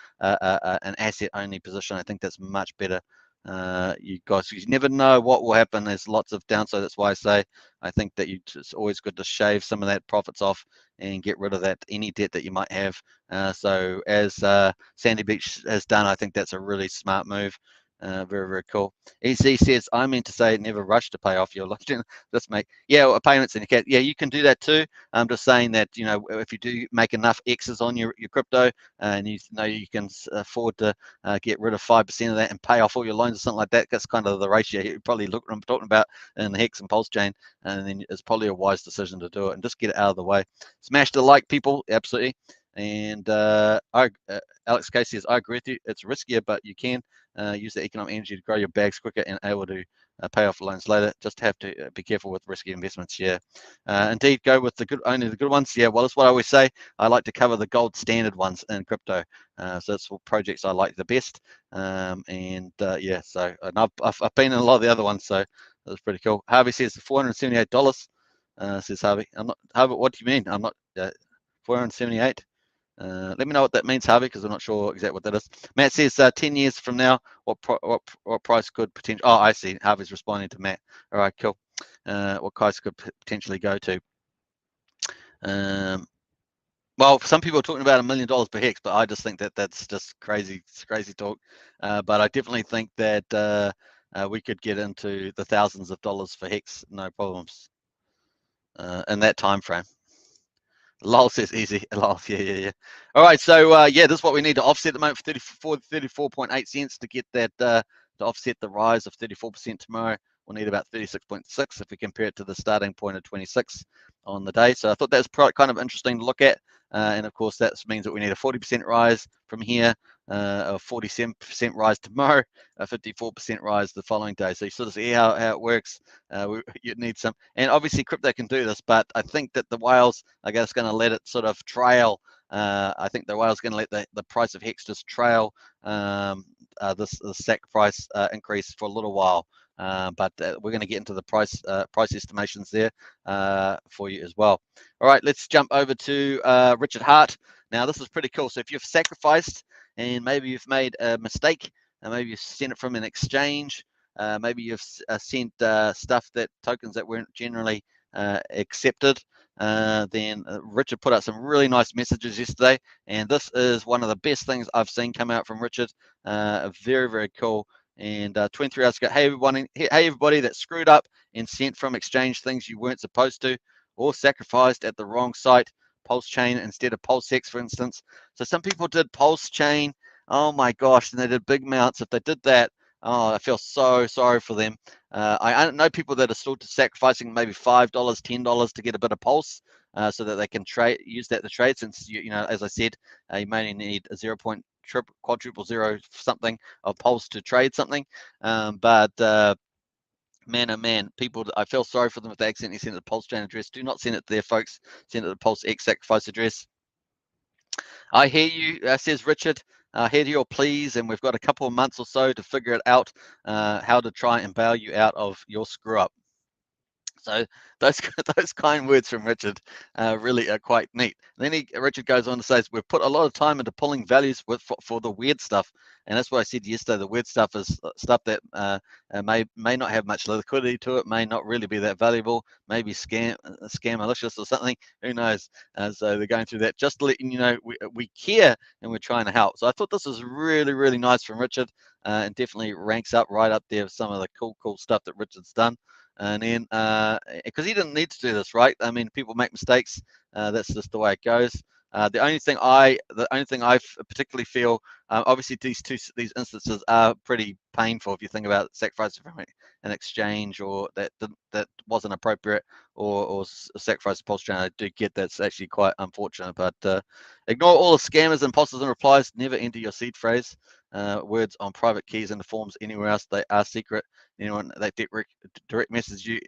asset only position. I think that's much better You guys, you never know what will happen. There's lots of downside. That's why I say I think that it's always good to shave some of that profits off and get rid of that any debt that you might have. So as Sandy Beach has done, I think that's a really smart move. Very, very cool. EC says, I mean to say never rush to pay off your loan. Just make, yeah, payments in your cat. Yeah, you can do that too. I'm just saying that, you know, if you do make enough X's on your crypto and you know you can afford to get rid of 5% of that and pay off all your loans or something like that, that's kind of the ratio you probably I'm talking about in the Hex and PulseChain, and then it's probably a wise decision to do it and just get it out of the way. Smash the like, people, absolutely. And Alex K says, I agree with you. It's riskier, but you can use the economic energy to grow your bags quicker and able to pay off loans later. Just have to be careful with risky investments. Yeah, indeed, go with the good, only the good ones. Yeah, well, that's what I always say. I like to cover the gold standard ones in crypto. So that's what projects I like the best. Yeah, so and I've been in a lot of the other ones, so that's pretty cool. Harvey says $478. Says Harvey. I'm not Harvey. What do you mean? I'm not 478. Let me know what that means, Harvey, because I'm not sure exactly what that is. Matt says 10 years from now, what price could potentially? Oh, I see. Harvey's responding to Matt. All right, cool. What price could potentially go to? Well, some people are talking about $1 million per hex, but I just think that that's just crazy talk. But I definitely think that we could get into the thousands of dollars for hex, no problems, in that time frame. Lol says easy. Lol, yeah. All right, so yeah, this is what we need to offset at the moment for 34.8 cents to get that to offset the rise of 34% tomorrow. We'll need about 36.6 if we compare it to the starting point of 26 on the day. So I thought that was kind of interesting to look at. And of course, that means that we need a 40% rise from here, a 47% rise tomorrow, a 54% rise the following day. So you sort of see how it works. You need some, and obviously crypto can do this, but I think that the whales are just going to let it sort of trail. I think the whale's going to let the price of hex just trail this SAC price increase for a little while. But we're going to get into the price estimations there for you as well. All right, let's jump over to Richard Hart. Now, this is pretty cool. So if you've sacrificed and maybe you've made a mistake, and maybe you've sent it from an exchange, maybe you've sent tokens that weren't generally accepted, then Richard put out some really nice messages yesterday, and this is one of the best things I've seen come out from Richard. Very, very cool. And 23 hours ago, hey everybody that screwed up and sent from exchange things you weren't supposed to, or sacrificed at the wrong site, PulseChain instead of PulseX, for instance. So some people did PulseChain. Oh my gosh, and they did big amounts. If they did that, oh, I feel so sorry for them. I know people that are still sacrificing maybe $5, $10 to get a bit of pulse, so that they can use that to trade. Since you know, as I said, you may need a 0.000 something of pulse to trade something. Man, oh man, people, I feel sorry for them if they accidentally send it to the PulseChain address. Do not send it there, folks. Send it to the PulseX Sacrifice address. I hear you, says Richard. Hear your pleas, and we've got a couple of months or so to figure it out, how to try and bail you out of your screw up. So those kind words from Richard really are quite neat. And then Richard goes on to say, we've put a lot of time into pulling values for the weird stuff. And that's what I said yesterday. The weird stuff is stuff that may not have much liquidity to it, may not really be that valuable, maybe scam malicious or something. Who knows? So they're going through that. Just to let you know, we care and we're trying to help. So I thought this was really, really nice from Richard, and definitely ranks up right up there with some of the cool stuff that Richard's done. And then, because he didn't need to do this, right? I mean, people make mistakes. That's just the way it goes. The only thing I particularly feel, obviously these instances are pretty painful if you think about sacrificing from an exchange or that wasn't appropriate, or sacrifice PulseChain. I do get that's actually quite unfortunate, but ignore all the scammers, imposters, and replies. Never enter your seed phrase words on private keys in the forms anywhere else. They are secret. Anyone that direct message you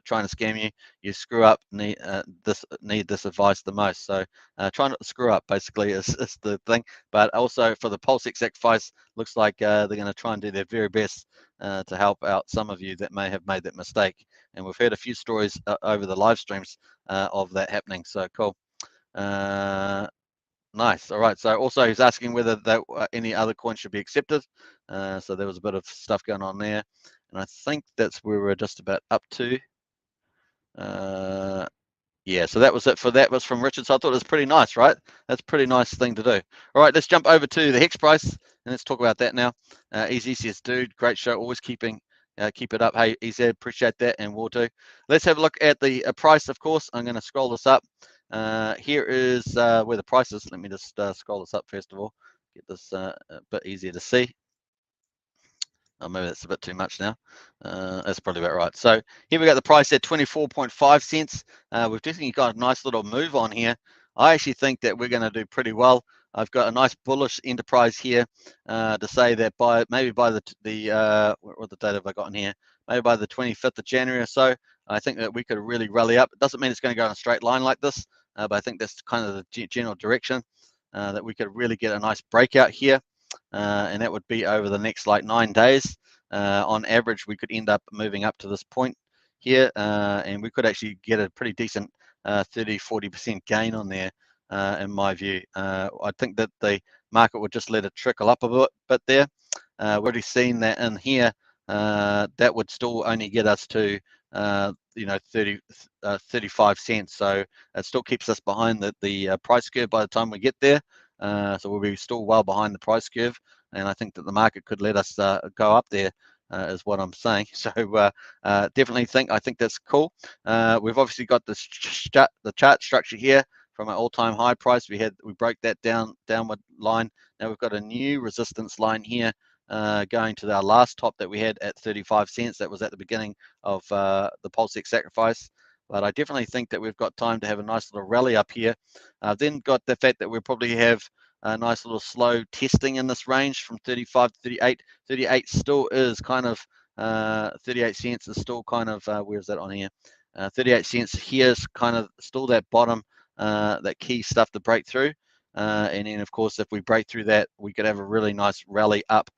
trying to scam you, you screw up, need this advice the most. So try not to screw up, basically, is the thing. But also for the PulseX Sacrifice, looks like they're going to try and do their very best to help out some of you that may have made that mistake. And we've heard a few stories over the live streams of that happening. So cool. Nice. All right. So also he's asking whether any other coins should be accepted. So there was a bit of stuff going on there, and I think that's where we're just about up to. Yeah, so that was it for that. Was from Richard. So I thought it was pretty nice, right? That's a pretty nice thing to do. All right, let's jump over to the hex price and let's talk about that now. Easy says, dude, great show. Always keep it up. Hey, Easy, appreciate that, and we'll do. Let's have a look at the price. Of course, I'm going to scroll this up. Here is where the price is. Let me just scroll this up first of all. Get this a bit easier to see. Oh, maybe that's a bit too much now. That's probably about right. So here we got the price at 24.5 cents. We've definitely got a nice little move on here. I actually think that we're going to do pretty well. I've got a nice bullish enterprise here to say that maybe by the what the date have I got in here? Maybe by the 25th of January or so, I think that we could really rally up. It doesn't mean it's going to go in a straight line like this, but I think that's kind of the general direction that we could really get a nice breakout here. And that would be over the next like 9 days. On average, we could end up moving up to this point here, and we could actually get a pretty decent 30-40% gain on there, in my view. I think that the market would just let it trickle up a bit there. We've already seen that in here. That would still only get us to 35 cents. So it still keeps us behind the price curve by the time we get there. So we'll be still well behind the price curve, and I think that the market could let us go up there, is what I'm saying. So definitely I think that's cool. We've obviously got the chart structure here from an all-time high price. We broke that downward line. Now we've got a new resistance line here going to our last top that we had at 35 cents. That was at the beginning of the PulseX Sacrifice. But I definitely think that we've got time to have a nice little rally up here. Then got the fact that we'll probably have a nice little slow testing in this range from 35 to 38. 38 still is kind of 38 cents is still kind of where's that on here? 38 cents here is kind of still that bottom, that key stuff to break through. And then of course, if we break through that, we could have a really nice rally up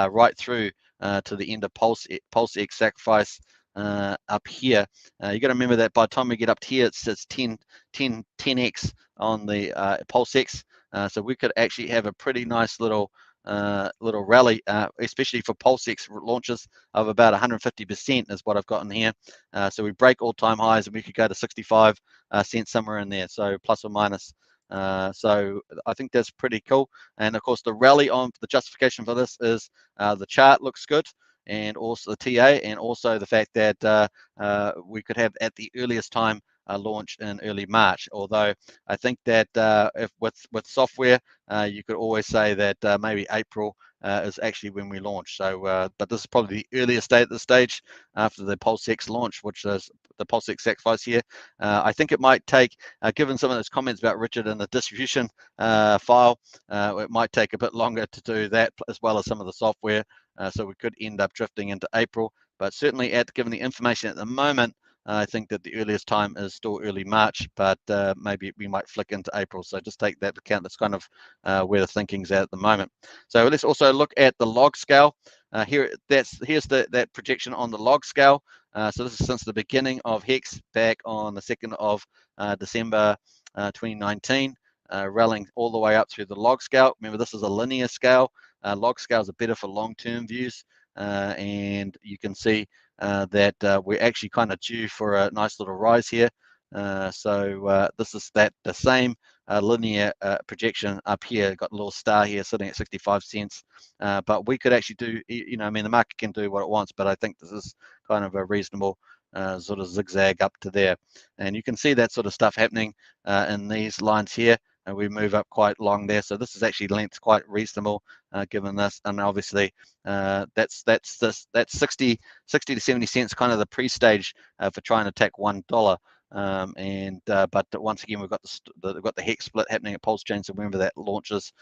right through to the end of PulseX Sacrifice up here. You got to remember that by the time we get up to here, it's 10x on the PulseX. So we could actually have a pretty nice little rally, especially for PulseX launches of about 150% is what I've got in here. So we break all-time highs and we could go to 65 cents somewhere in there, so plus or minus. So I think that's pretty cool. And of course, the rally on the justification for this is the chart looks good, and also the TA, and also the fact that we could have at the earliest time launch in early March. Although I think that if with software, you could always say that maybe April is actually when we launch. So, but this is probably the earliest date at this stage after the PulseX launch, which is the PulseX Sacrifice here. I think it might take, given some of those comments about Richard and the distribution file, it might take a bit longer to do that, as well as some of the software. So we could end up drifting into April. But certainly, given the information at the moment, I think that the earliest time is still early March, but maybe we might flick into April. So just take that into account. That's kind of where the thinking's at the moment. So let's also look at the log scale. Here's that projection on the log scale. So this is since the beginning of Hex back on the 2nd of December 2019, rallying all the way up through the log scale. Remember, this is a linear scale. Log scales are better for long-term views, and you can see that we're actually kind of due for a nice little rise here. So this is the same linear projection up here. Got a little star here sitting at 65 cents. But we could actually do, I mean, the market can do what it wants, but I think this is kind of a reasonable sort of zigzag up to there. And you can see that sort of stuff happening in these lines here. And we move up quite long there. So this is actually length quite reasonable given this. And obviously that's 60 to 70 cents kind of the pre-stage for trying to attack $1. But once again, we've got the hex split happening at PulseChain, so whenever that launches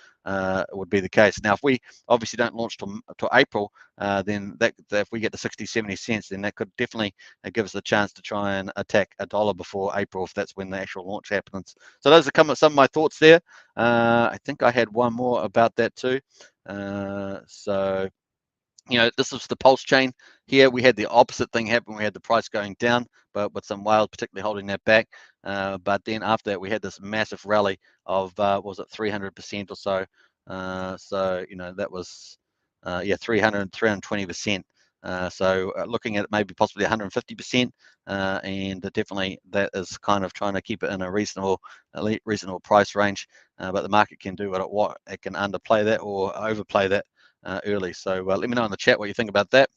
would be the case. Now, if we obviously don't launch till April, then that if we get to 60-70 cents, then that could definitely give us the chance to try and attack $1 before April, if that's when the actual launch happens. So those are some of my thoughts there. I think I had one more about that too. So this is the PulseChain here. We had the opposite thing happen. We had the price going down, but with some whales particularly holding that back. But then after that, we had this massive rally of was it 300% or so. So that was 320%. So looking at maybe possibly 150%, and definitely that is kind of trying to keep it in a reasonable price range. But the market can do what it can underplay that or overplay that early. So let me know in the chat what you think about that.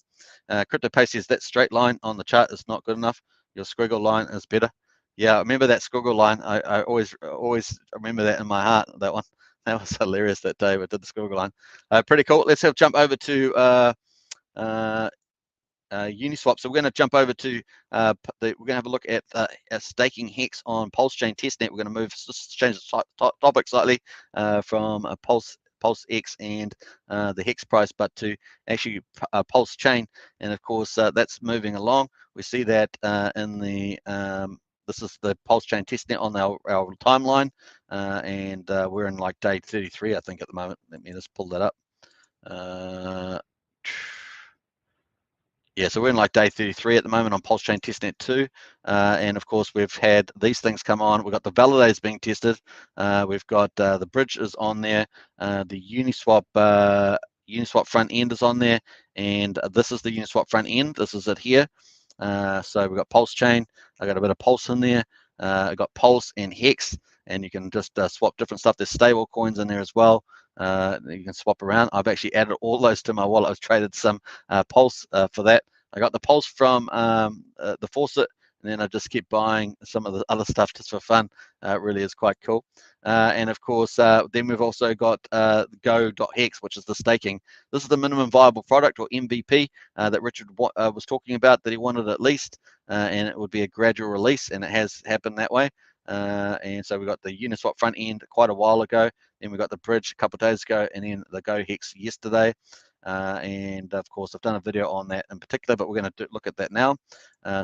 CryptoPay says that straight line on the chart is not good enough. Your squiggle line is better. Yeah, I remember that squiggle line. I always remember that in my heart. That one. That was hilarious that day. We did the squiggle line. Pretty cool. Let's jump over to Uniswap. So we're going to jump over to we're going to have a look at staking Hex on PulseChain testnet. We're going to change the topic slightly from PulseX and the Hex price, but to actually PulseChain. And of course, that's moving along. We see that in the this is the PulseChain testnet on our timeline, and we're in like day 33, I think, at the moment. Let me just pull that up. Yeah, so we're in like day 33 at the moment on PulseChain testnet 2, and of course we've had these things come on. We've got the validators being tested. We've got the bridge is on there. The Uniswap front end is on there, and this is the Uniswap front end. This is it here. So we've got PulseChain. I got a bit of Pulse in there. I got Pulse and Hex, and you can just swap different stuff. There's stable coins in there as well. You can swap around. I've actually added all those to my wallet. I've traded some Pulse for that. I got the Pulse from the Faucet, and then I just keep buying some of the other stuff just for fun. It really is quite cool. And of course, then we've also got Go.hex, which is the staking. This is the minimum viable product, or MVP, that Richard was talking about, that he wanted at least, and it would be a gradual release, and it has happened that way. And so we got the Uniswap front end quite a while ago, then we got the bridge a couple of days ago, and then the Go Hex yesterday. And of course, I've done a video on that in particular, but we're going to look at that now.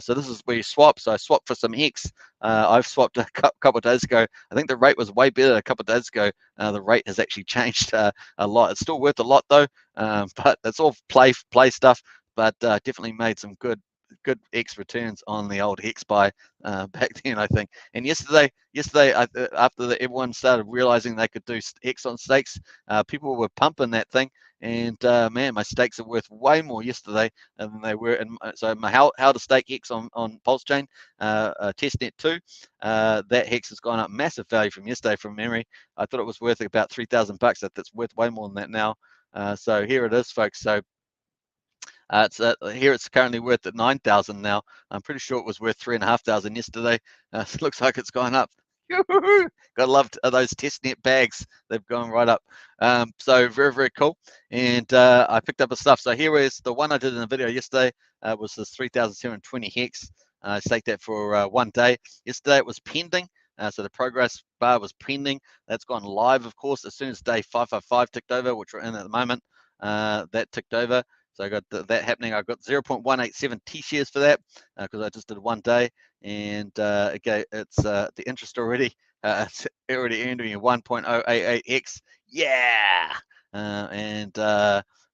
So this is where you swap. So I swapped for some Hex. I've swapped a couple of days ago. I think the rate was way better a couple of days ago. The rate has actually changed a lot. It's still worth a lot though, but it's all play stuff. But definitely made some good X returns on the old Hex buy back then, I think. And yesterday, after everyone started realizing they could do Hex on stakes, people were pumping that thing. And man, my stakes are worth way more yesterday than they were. And so my how to stake Hex on PulseChain testnet 2, that Hex has gone up massive value from yesterday from memory. I thought it was worth about $3,000. That's worth way more than that now. So here it is, folks. So here it's currently worth at 9,000 now. I'm pretty sure it was worth 3,500 yesterday. It looks like it's gone up. Gotta love those testnet bags. They've gone right up. So very, very cool. And I picked up the stuff. So here is the one I did in the video yesterday. Was this 3,720 Hex. I staked that for 1 day. Yesterday it was pending. So the progress bar was pending. That's gone live, of course, as soon as day 555 ticked over, which we're in at the moment. That ticked over. So I got that happening. I got 0.187 T shares for that because I just did 1 day, and okay, it's the interest already. It's already earned me 1.088x. Yeah, and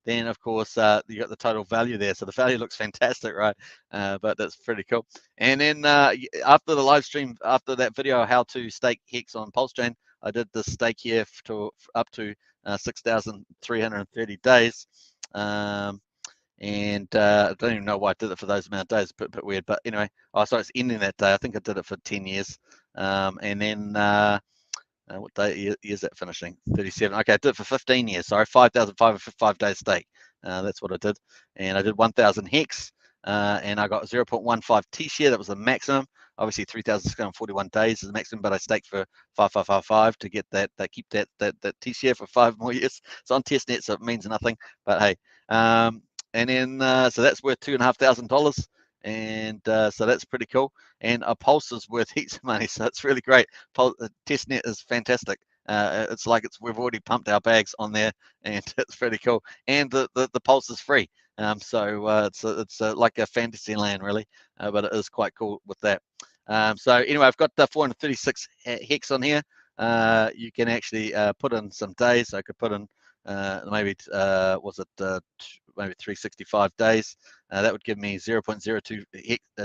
then of course you got the total value there. So the value looks fantastic, right? But that's pretty cool. And then after the live stream, after that video, how to stake Hex on PulseChain, I did this stake here up to 6,330 days. And I don't even know why I did it for those amount of days, bit weird. But anyway, so it's ending that day. I think I did it for 10 years. And then what day is that finishing? 37. Okay, I did it for 15 years. Sorry, 5,505 days stake. That's what I did. And I did 1,000 Hex. And I got 0.15 T share. That was the maximum. Obviously, 3,641 days is the maximum, but I staked for 5,555 to get that keep that T share for 5 more years. It's on testnet, so it means nothing. But hey, and then so that's worth $2,500, and so that's pretty cool. And a Pulse is worth heaps of money, so it's really great. Testnet is fantastic. It's like we've already pumped our bags on there, and it's pretty cool. And the Pulse is free. So it's like a fantasy land, really, but it is quite cool with that. So anyway, I've got the 436 Hex on here. You can actually put in some days. I could put in maybe was it maybe 365 days. That would give me 0.02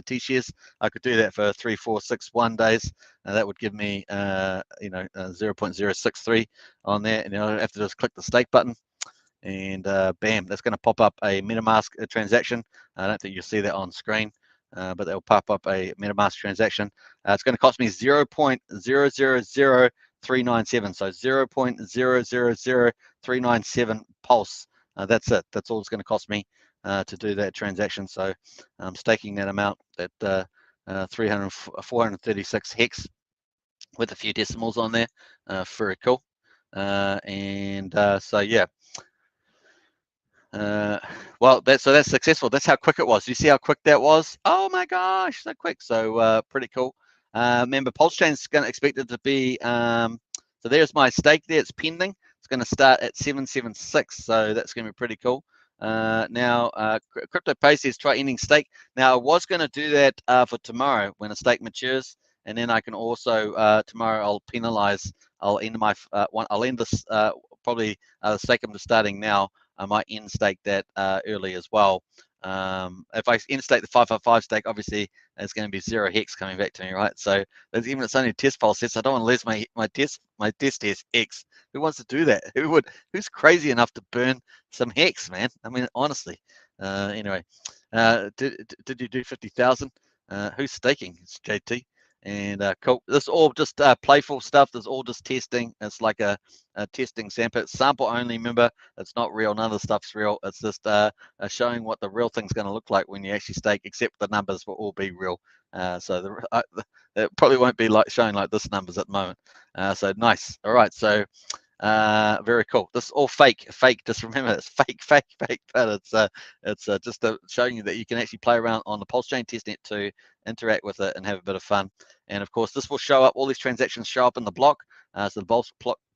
T-shares. I could do that for 3, 4, 6, 1 days. That would give me 0.063 on there, and all I have to do is click the stake button, and bam, that's going to pop up a MetaMask transaction. I don't think you'll see that on screen, but they'll pop up a MetaMask transaction. It's going to cost me 0.000397, so 0.000397 pulse. That's it. That's all it's going to cost me to do that transaction. So I'm staking that amount at 436 hex with a few decimals on there. Very cool. So yeah. Well, that's successful. That's how quick it was. You see how quick that was? Oh my gosh, so quick. So pretty cool. Remember, PulseChain's going to expected to be. So there's my stake there. It's pending. It's going to start at 776. So that's going to be pretty cool. Now, CryptoPay says try ending stake. Now, I was going to do that for tomorrow when a stake matures, and then I can also tomorrow I'll penalize. I'll end my I'll end this probably the stake I'm just starting now. I might in-stake that early as well. If I in-stake the 555 stake, obviously there's going to be 0 hex coming back to me, right? So even if it's only a test file sets, I don't want to lose my test hex. Who wants to do that? Who's crazy enough to burn some hex, man? I mean, honestly. Anyway, did you do 50,000? Who's staking? It's JT. And cool. This is all just playful stuff. This is all just testing. It's like a testing sample. It's sample only. Remember, it's not real. None of the stuff's real. It's just showing what the real thing's going to look like when you actually stake. Except the numbers will all be real. So it probably won't be like showing like this numbers at the moment. So nice. All right. So very cool. This is all fake. Just remember, it's fake. But it's just showing you that you can actually play around on the PulseChain testnet to interact with it and have a bit of fun. And of course, this will show up. All these transactions show up in the block. So the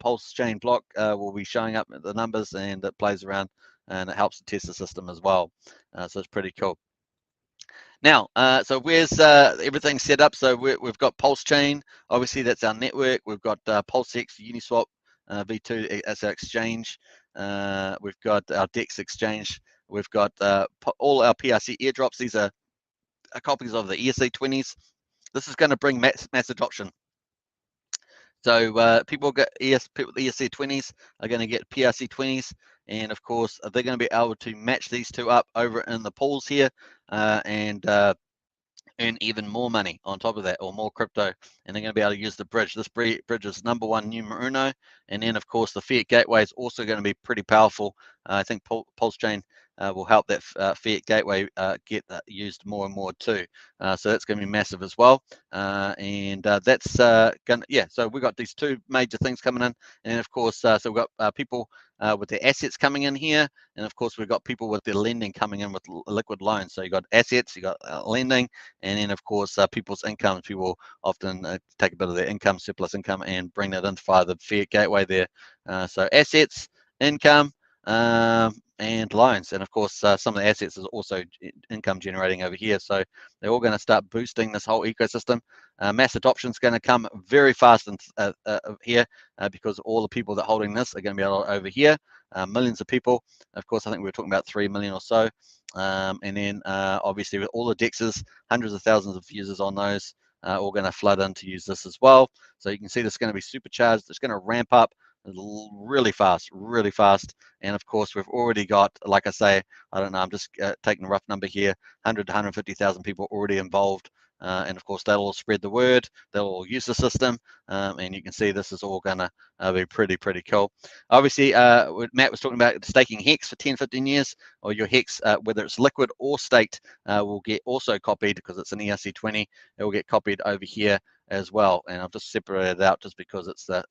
PulseChain block will be showing up the numbers, and it plays around and it helps to test the system as well. So it's pretty cool. Now, so where's everything set up? So we've got PulseChain. Obviously, that's our network. We've got PulseX, Uniswap, V2 as our exchange. We've got our DEX exchange. We've got all our PRC airdrops. These are copies of the ERC20s. This is going to bring mass adoption. So people with ERC20s are going to get PRC20s, and of course they're going to be able to match these two up over in the pools here, and earn even more money on top of that, or more crypto, and they're going to be able to use the bridge. This bridge is #1 numero uno, and then of course the fiat gateway is also going to be pretty powerful. I think PulseChain will help that fiat gateway get used more and more too. So that's going to be massive as well. And that's going to, yeah, so we've got these two major things coming in. And of course, so we've got people with their assets coming in here. And of course, we've got people with their lending coming in with liquid loans. So you got assets, you got lending, and then of course, people's income. People often take a bit of their income, surplus income, and bring that in via the fiat gateway there. So assets, income, and loans, and of course some of the assets is also income generating over here, so they're all going to start boosting this whole ecosystem. Mass adoption is going to come very fast here because all the people that are holding this are going to be able to over here, millions of people. Of course, I think we were talking about 3 million or so, and then obviously with all the DEXs, hundreds of thousands of users on those, all going to flood in to use this as well. So you can see this is going to be supercharged. It's going to ramp up really fast, and of course we've already got, like I say, I don't know, I'm just taking a rough number here, 100 to 150,000 people already involved, and of course they'll all spread the word, they'll all use the system, and you can see this is all gonna be pretty cool. Obviously Matt was talking about staking Hex for 10-15 years, or your Hex, whether it's liquid or staked, will get also copied because it's an ERC20. It will get copied over here as well, and I've just separated it out just because it's a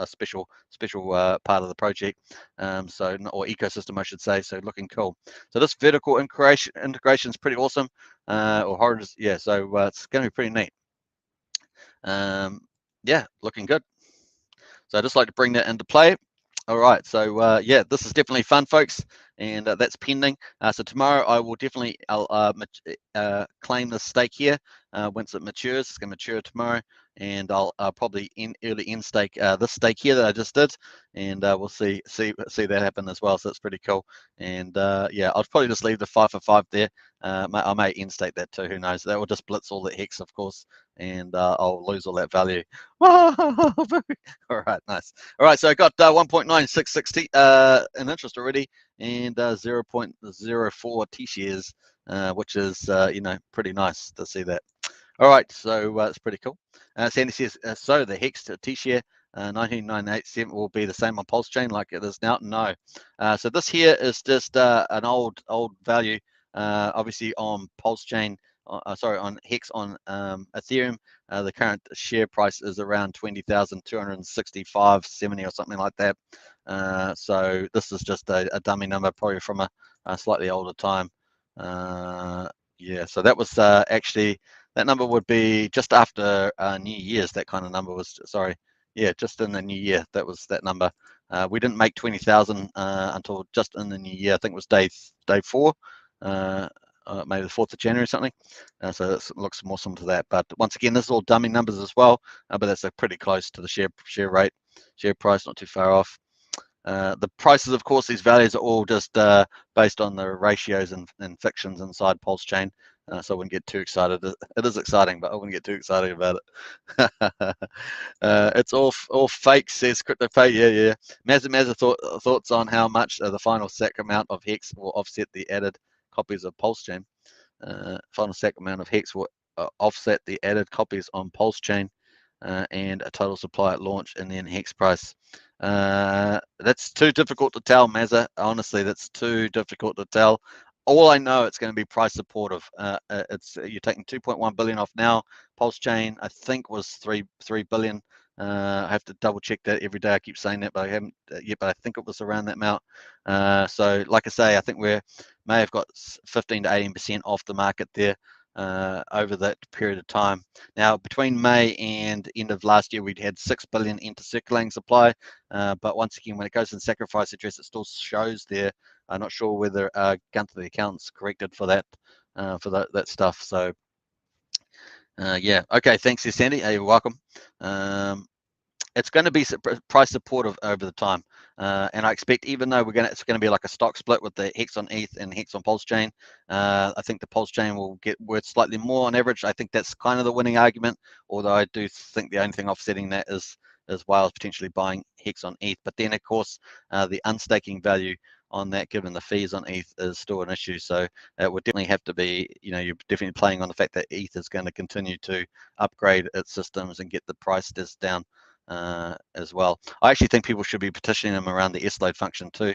special part of the project, or ecosystem, I should say. So looking cool. So this vertical integration is pretty awesome, yeah. So it's going to be pretty neat. Yeah, looking good. So I just like to bring that into play. All right, so yeah, this is definitely fun, folks, and that's pending. So tomorrow I will definitely claim the stake here once it matures. It's going to mature tomorrow, and I'll probably early in stake this stake here that I just did, and we'll see that happen as well. So it's pretty cool. And yeah, I'll probably just leave the 5 for 5 there. I may in stake that too. Who knows? That will just blitz all the hex, of course, and I'll lose all that value. All right, nice. All right, so I got 1.9660 in interest already, and 0.04 T shares, which is pretty nice to see that. All right, so it's pretty cool. Sandy says, so the Hex T-share 19987 will be the same on PulseChain like it is now? No. So this here is just an old value, obviously on PulseChain, sorry, on Hex on Ethereum. The current share price is around 20,265.70 or something like that. So this is just a dummy number, probably from a slightly older time. Yeah, so that was actually, that number would be just after New Year's. That kind of number was, sorry, yeah, just in the new year. That was that number. We didn't make 20,000 until just in the new year. I think it was day 4, maybe the 4th of January or something. So it looks more similar to that. But once again, this is all dummy numbers as well. But that's pretty close to the share price, not too far off. The prices, of course, these values are all just based on the ratios and fictions inside PulseChain. So I wouldn't get too excited. It is exciting, but I wouldn't get too excited about it. It's all fake, says CryptoPay. Yeah. Mazza thoughts on how much the final SAC amount of Hex will offset the added copies of PulseChain. Final SAC amount of Hex will offset the added copies on PulseChain and a total supply at launch and then Hex price. That's too difficult to tell, Mazza. Honestly, that's too difficult to tell. All I know, it's going to be price supportive. You're taking 2.1 billion off now. PulseChain, I think, was 3 billion. I have to double check that every day. I keep saying that, but I haven't yet. But I think it was around that amount. So, like I say, I think we may have got 15 to 18% off the market there over that period of time. Now, between May and end of last year, we'd had 6 billion into circulating supply. But once again, when it goes in sacrifice address, it still shows there. I'm not sure whether Gunther, the accountant's corrected for that stuff. So yeah, okay, thanks, Sandy. Hey, you're welcome. It's going to be price supportive over the time, and I expect, even though it's going to be like a stock split with the Hex on ETH and Hex on PulseChain. I think the PulseChain will get worth slightly more on average. I think that's kind of the winning argument, although I do think the only thing offsetting that is Wales potentially buying Hex on ETH. But then, of course, the unstaking value on that, given the fees on ETH, is still an issue. So it would definitely have to be, you're definitely playing on the fact that ETH is going to continue to upgrade its systems and get the price down as well. I actually think people should be petitioning them around the S-load function too,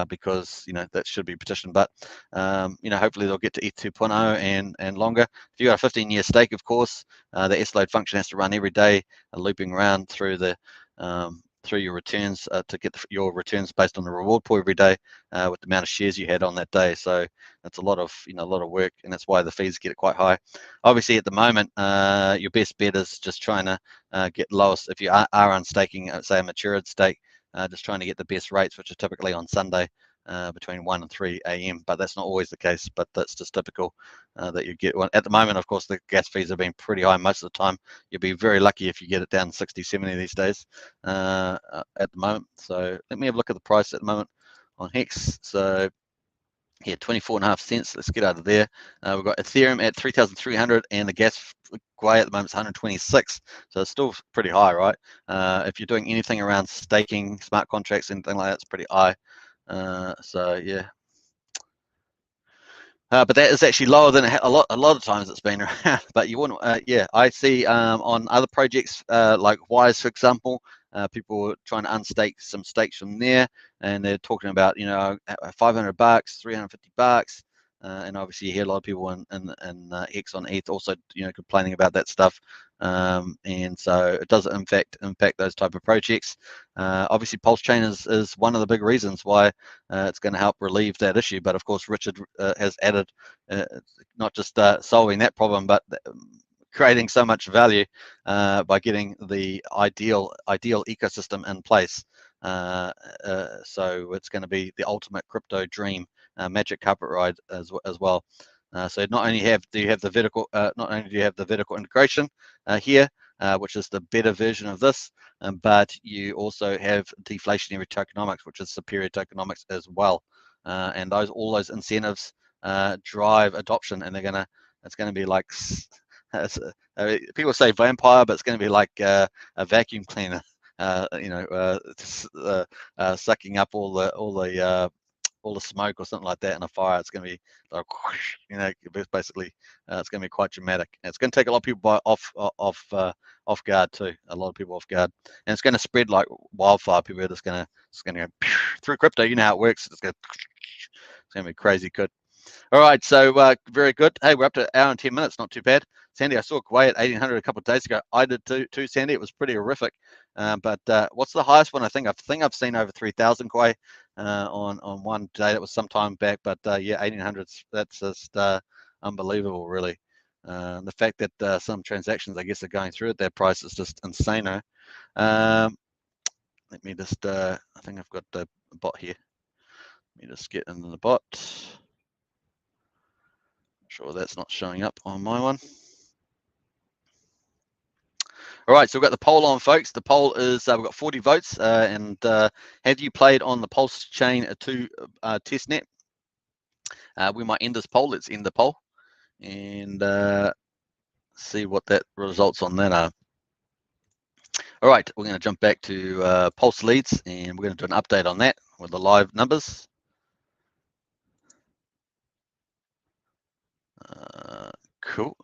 because that should be petitioned. But hopefully they'll get to ETH 2.0 and longer. If you got a 15-year stake, of course, the S-load function has to run every day, looping around through the through your returns to get your returns based on the reward pool every day with the amount of shares you had on that day. So that's a lot of work, and that's why the fees get quite high. Obviously, at the moment, your best bet is just trying to get lowest. If you are unstaking, say a matured stake, just trying to get the best rates, which are typically on Sunday between 1 and 3 a.m. But that's not always the case. But that's just typical that you get one. At the moment, of course, the gas fees have been pretty high most of the time. You'll be very lucky if you get it down 60, 70 these days at the moment. So let me have a look at the price at the moment on Hex. So yeah, 24.5 cents. Let's get out of there. We've got Ethereum at 3,300, and the gas Gwei at the moment is 126. So it's still pretty high, right? If you're doing anything around staking, smart contracts, anything like that, it's pretty high. So yeah. But that is actually lower than a lot of times it's been around. But you wouldn't, yeah. I see on other projects like Wise, for example, people are trying to unstake some stakes from there, and they're talking about $500, $350, and obviously you hear a lot of people in Hex on ETH also complaining about that stuff, and so it does impact those type of projects. Obviously, PulseChain is one of the big reasons why it's going to help relieve that issue. But of course, Richard has added not just solving that problem, but creating so much value by getting the ideal ecosystem in place. So it's going to be the ultimate crypto dream, magic carpet ride as well. So not only do you have the vertical integration here, which is the better version of this, but you also have deflationary tokenomics, which is superior tokenomics as well. And all those incentives drive adoption, and it's gonna be like people say vampire, but it's going to be like a vacuum cleaner, sucking up all the smoke or something like that in a fire. It's going to be like, basically, it's going to be quite dramatic. And it's going to take a lot of people off guard too. A lot of people off guard, and it's going to spread like wildfire. People are just going to go through crypto. You know how it works. It's going to be crazy good. All right, so very good. Hey, we're up to an hour and 10 minutes. Not too bad. Sandy, I saw Kuwait at 1800 a couple of days ago. I did too, Sandy. It was pretty horrific. But what's the highest one? I think I've seen over 3,000 Kuwait on one day. That was some time back. But yeah, 1800. That's just unbelievable, really. The fact that some transactions, I guess, are going through at that price is just insane. Let me just. I think I've got the bot here. Let me just get into the bot. Sure, that's not showing up on my one. All right, so we've got the poll on, folks. The poll is we've got 40 votes. And have you played on the PulseChain 2 testnet? We might end this poll. Let's end the poll and see what that results on that are. All right, we're going to jump back to Pulse leads, and we're going to do an update on that with the live numbers. Cool.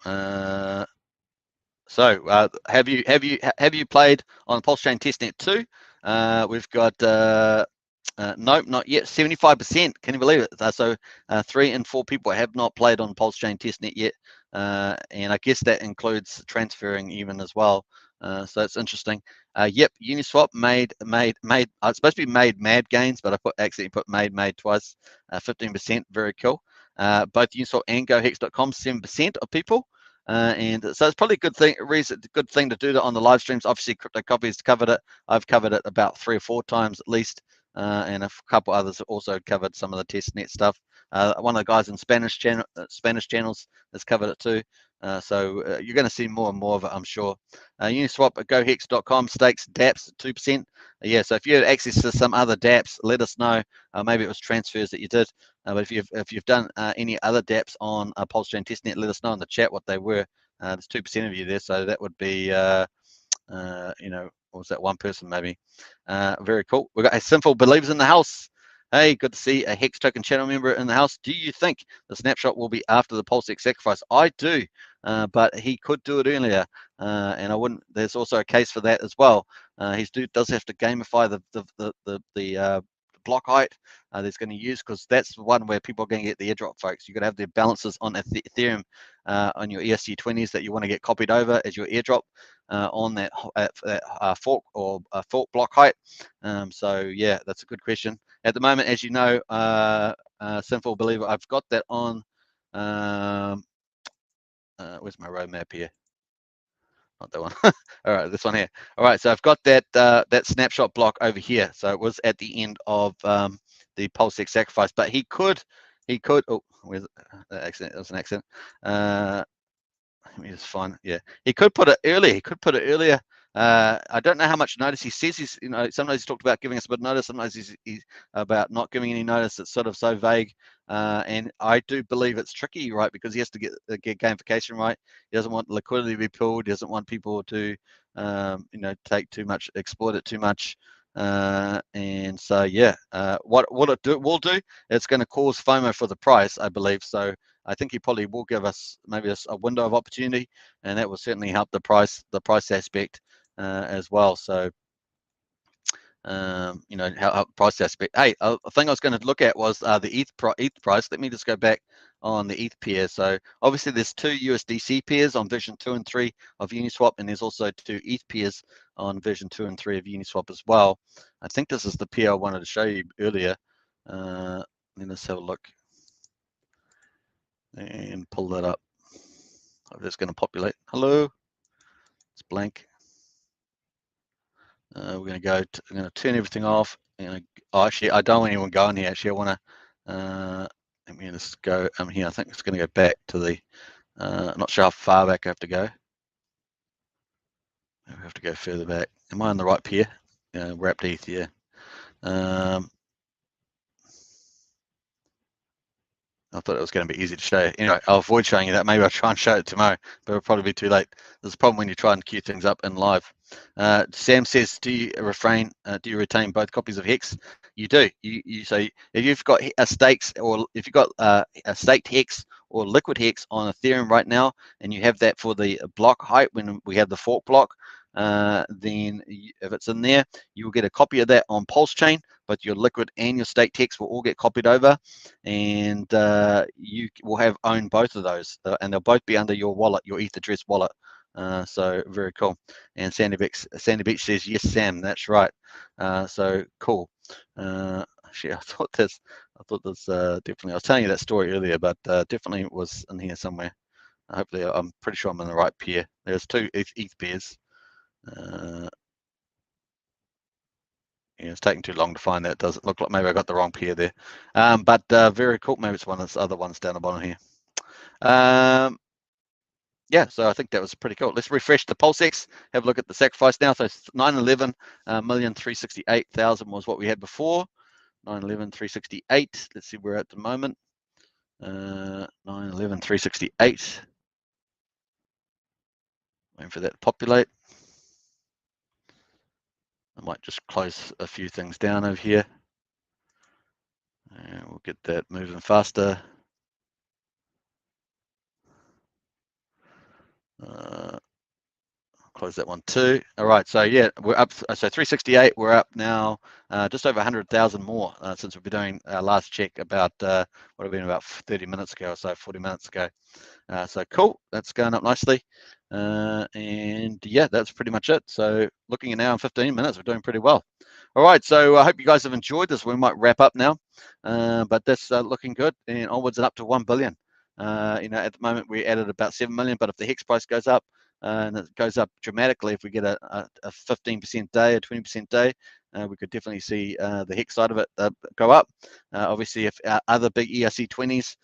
So have you played on PulseChain testnet 2? We've got nope, not yet. 75%. Can you believe it? So 3 in 4 people have not played on PulseChain testnet yet, and I guess that includes transferring even as well. So it's interesting. Yep, Uniswap made it's supposed to be made mad gains, but I accidentally put made twice. 15%, very cool. Both Uniswap and GoHex.com, 7% of people. And so it's probably a good thing to do that on the live streams. Obviously, Crypto Coffee's covered it. I've covered it about 3 or 4 times at least, and a couple others also covered some of the testnet stuff. One of the guys in Spanish channels has covered it too. So you're going to see more and more of it, I'm sure. Uniswap at GoHex.com stakes DApps at 2%. Yeah, so if you had access to some other DApps, let us know. Maybe it was transfers that you did. But if you've done any other DApps on PulseChain testnet, let us know in the chat what they were. There's 2% of you there, so that would be what was that, one person maybe. Very cool. We've got a Simple Believers in the house. Hey, good to see a Hex Token channel member in the house. Do you think the snapshot will be after the PulseX Sacrifice? I do, but he could do it earlier, and I wouldn't. There's also a case for that as well. He does have to gamify the block height that he's going to use, because that's the one where people are going to get the airdrop, folks. You've got to have the balances on Ethereum on your ERC20s that you want to get copied over as your airdrop on that fork or fork block height. So yeah, that's a good question. At the moment, as you know, Simple Believer, I've got that on. Where's my roadmap here? Not that one. All right, this one here. All right, so I've got that snapshot block over here. So it was at the end of the PulseX Sacrifice, but he could. Oh, where's that accident? That was an accident. Let me just find. Yeah, he could put it earlier. He could put it earlier. I don't know how much notice he says he's. Sometimes he's talked about giving us a bit of notice. Sometimes he's about not giving any notice. It's sort of so vague. And I do believe it's tricky, right? Because he has to get gamification right. He doesn't want liquidity to be pulled. He doesn't want people to, take too much, exploit it too much. And so yeah, what it will do, it's going to cause FOMO for the price, I believe. So I think he probably will give us maybe a window of opportunity, and that will certainly help the price aspect as well. So help price aspect. Hey, a thing I was going to look at was the ETH price. Let me just go back on the ETH pair. So obviously there's 2 USDC pairs on version 2 and 3 of Uniswap, and there's also 2 ETH pairs on version 2 and 3 of Uniswap as well. I think this is the pair I wanted to show you earlier. Let's have a look and pull that up. I'm just going to populate. Hello, it's blank. We're going to go. I'm going to turn everything off. Actually, I don't want anyone going here. Actually, I want to. Let me just go here. I think it's going to go back to the. I'm not sure how far back I have to go. We have to go further back. Am I on the right pair? Wrapped ETH, yeah. I thought it was going to be easy to show. Anyway, I'll avoid showing you that. Maybe I'll try and show it tomorrow, but it'll probably be too late. There's a problem when you try and queue things up in live. Sam says, do you retain both copies of Hex? You do. You so if you've got a stakes, or if you've got a staked Hex or liquid Hex on Ethereum right now, and you have that for the block height when we have the fork block, then if it's in there, you will get a copy of that on PulseChain, but your liquid and your staked Hex will all get copied over, and you will own both of those, and they'll both be under your wallet, your ETH address wallet. So very cool. And Sandy Beach says, yes, Sam, that's right. So cool. Actually, I thought this definitely, I was telling you that story earlier, but definitely was in here somewhere. Hopefully, I'm pretty sure I'm in the right pair. There's two ETH pairs. Yeah, it's taking too long to find that. Does it look like maybe I got the wrong pair there? But very cool. Maybe it's one of the other ones down the bottom here. Yeah, so I think that was pretty cool. Let's refresh the PulseX, have a look at the sacrifice now. So 911,368,000 was what we had before. 911,368. Let's see where we're at the moment. 911,368. Waiting for that to populate. I might just close a few things down over here. And we'll get that moving faster. Close that one too. All right, so yeah, we're up. So 368, we're up now just over 100,000 more since we've been doing our last check about, what have been about 30 minutes ago or so, 40 minutes ago. So cool, that's going up nicely. And yeah, that's pretty much it. So looking at now in 15 minutes, we're doing pretty well. All right, so I hope you guys have enjoyed this. We might wrap up now, but that's looking good, and onwards and up to 1 billion. At the moment we're at about 7 million, but if the Hex price goes up, and it goes up dramatically, if we get a 15% day, a 20% day, we could definitely see the Hex side of it go up. Obviously, if other big ERC20s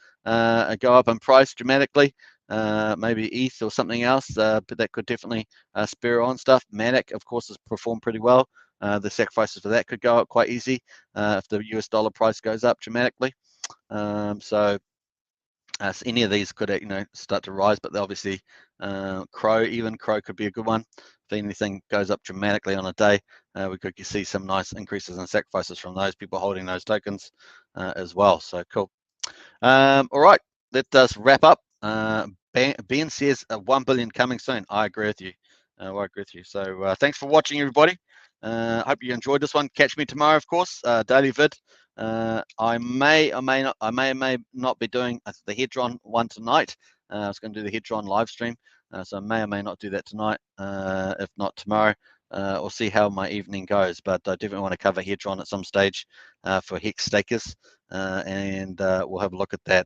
go up in price dramatically, maybe ETH or something else, but that could definitely spur on stuff. Matic, of course, has performed pretty well. The sacrifices for that could go up quite easy if the US dollar price goes up dramatically. So any of these could start to rise, but obviously Crow could be a good one. If anything goes up dramatically on a day, we could see some nice increases in sacrifices from those people holding those tokens as well. So cool. All right, let us wrap up. Ben says 1 billion coming soon. I agree with you. So thanks for watching, everybody. Hope you enjoyed this one. Catch me tomorrow, of course, daily vid. I may not be doing the Hedron one tonight. I was going to do the Hedron live stream, so I may or may not do that tonight. If not tomorrow, we'll see how my evening goes. But I definitely want to cover Hedron at some stage for Hex stakers, and we'll have a look at that.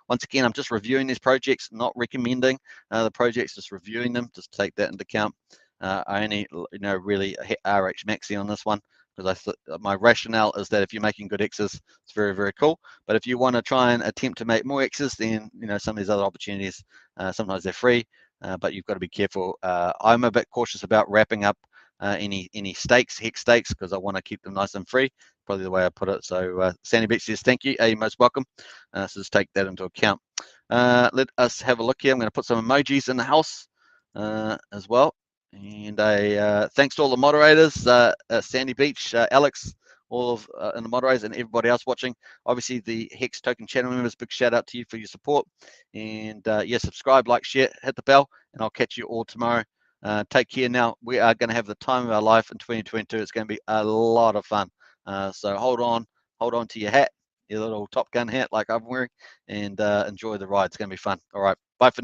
Once again, I'm just reviewing these projects, not recommending the projects, just reviewing them. Just take that into account. I only, really hit RH Maxi on this one, because my rationale is that if you're making good X's, it's very, very cool. But if you want to try and attempt to make more X's, then some of these other opportunities, sometimes they're free, but you've got to be careful. I'm a bit cautious about wrapping up any stakes, Hex stakes, because I want to keep them nice and free. Probably the way I put it. So Sandy Beach says thank you. You're most welcome. So just take that into account. Let us have a look here. I'm going to put some emojis in the house as well. And thanks to all the moderators, Sandy Beach, Alex, all of and the moderators, and everybody else watching. Obviously, the Hex Token channel members, big shout out to you for your support. And yeah, subscribe, like, share, hit the bell, and I'll catch you all tomorrow. Take care now. We are going to have the time of our life in 2022. It's going to be a lot of fun. So hold on to your hat, your little Top Gun hat like I'm wearing, and enjoy the ride. It's going to be fun. All right, bye for now.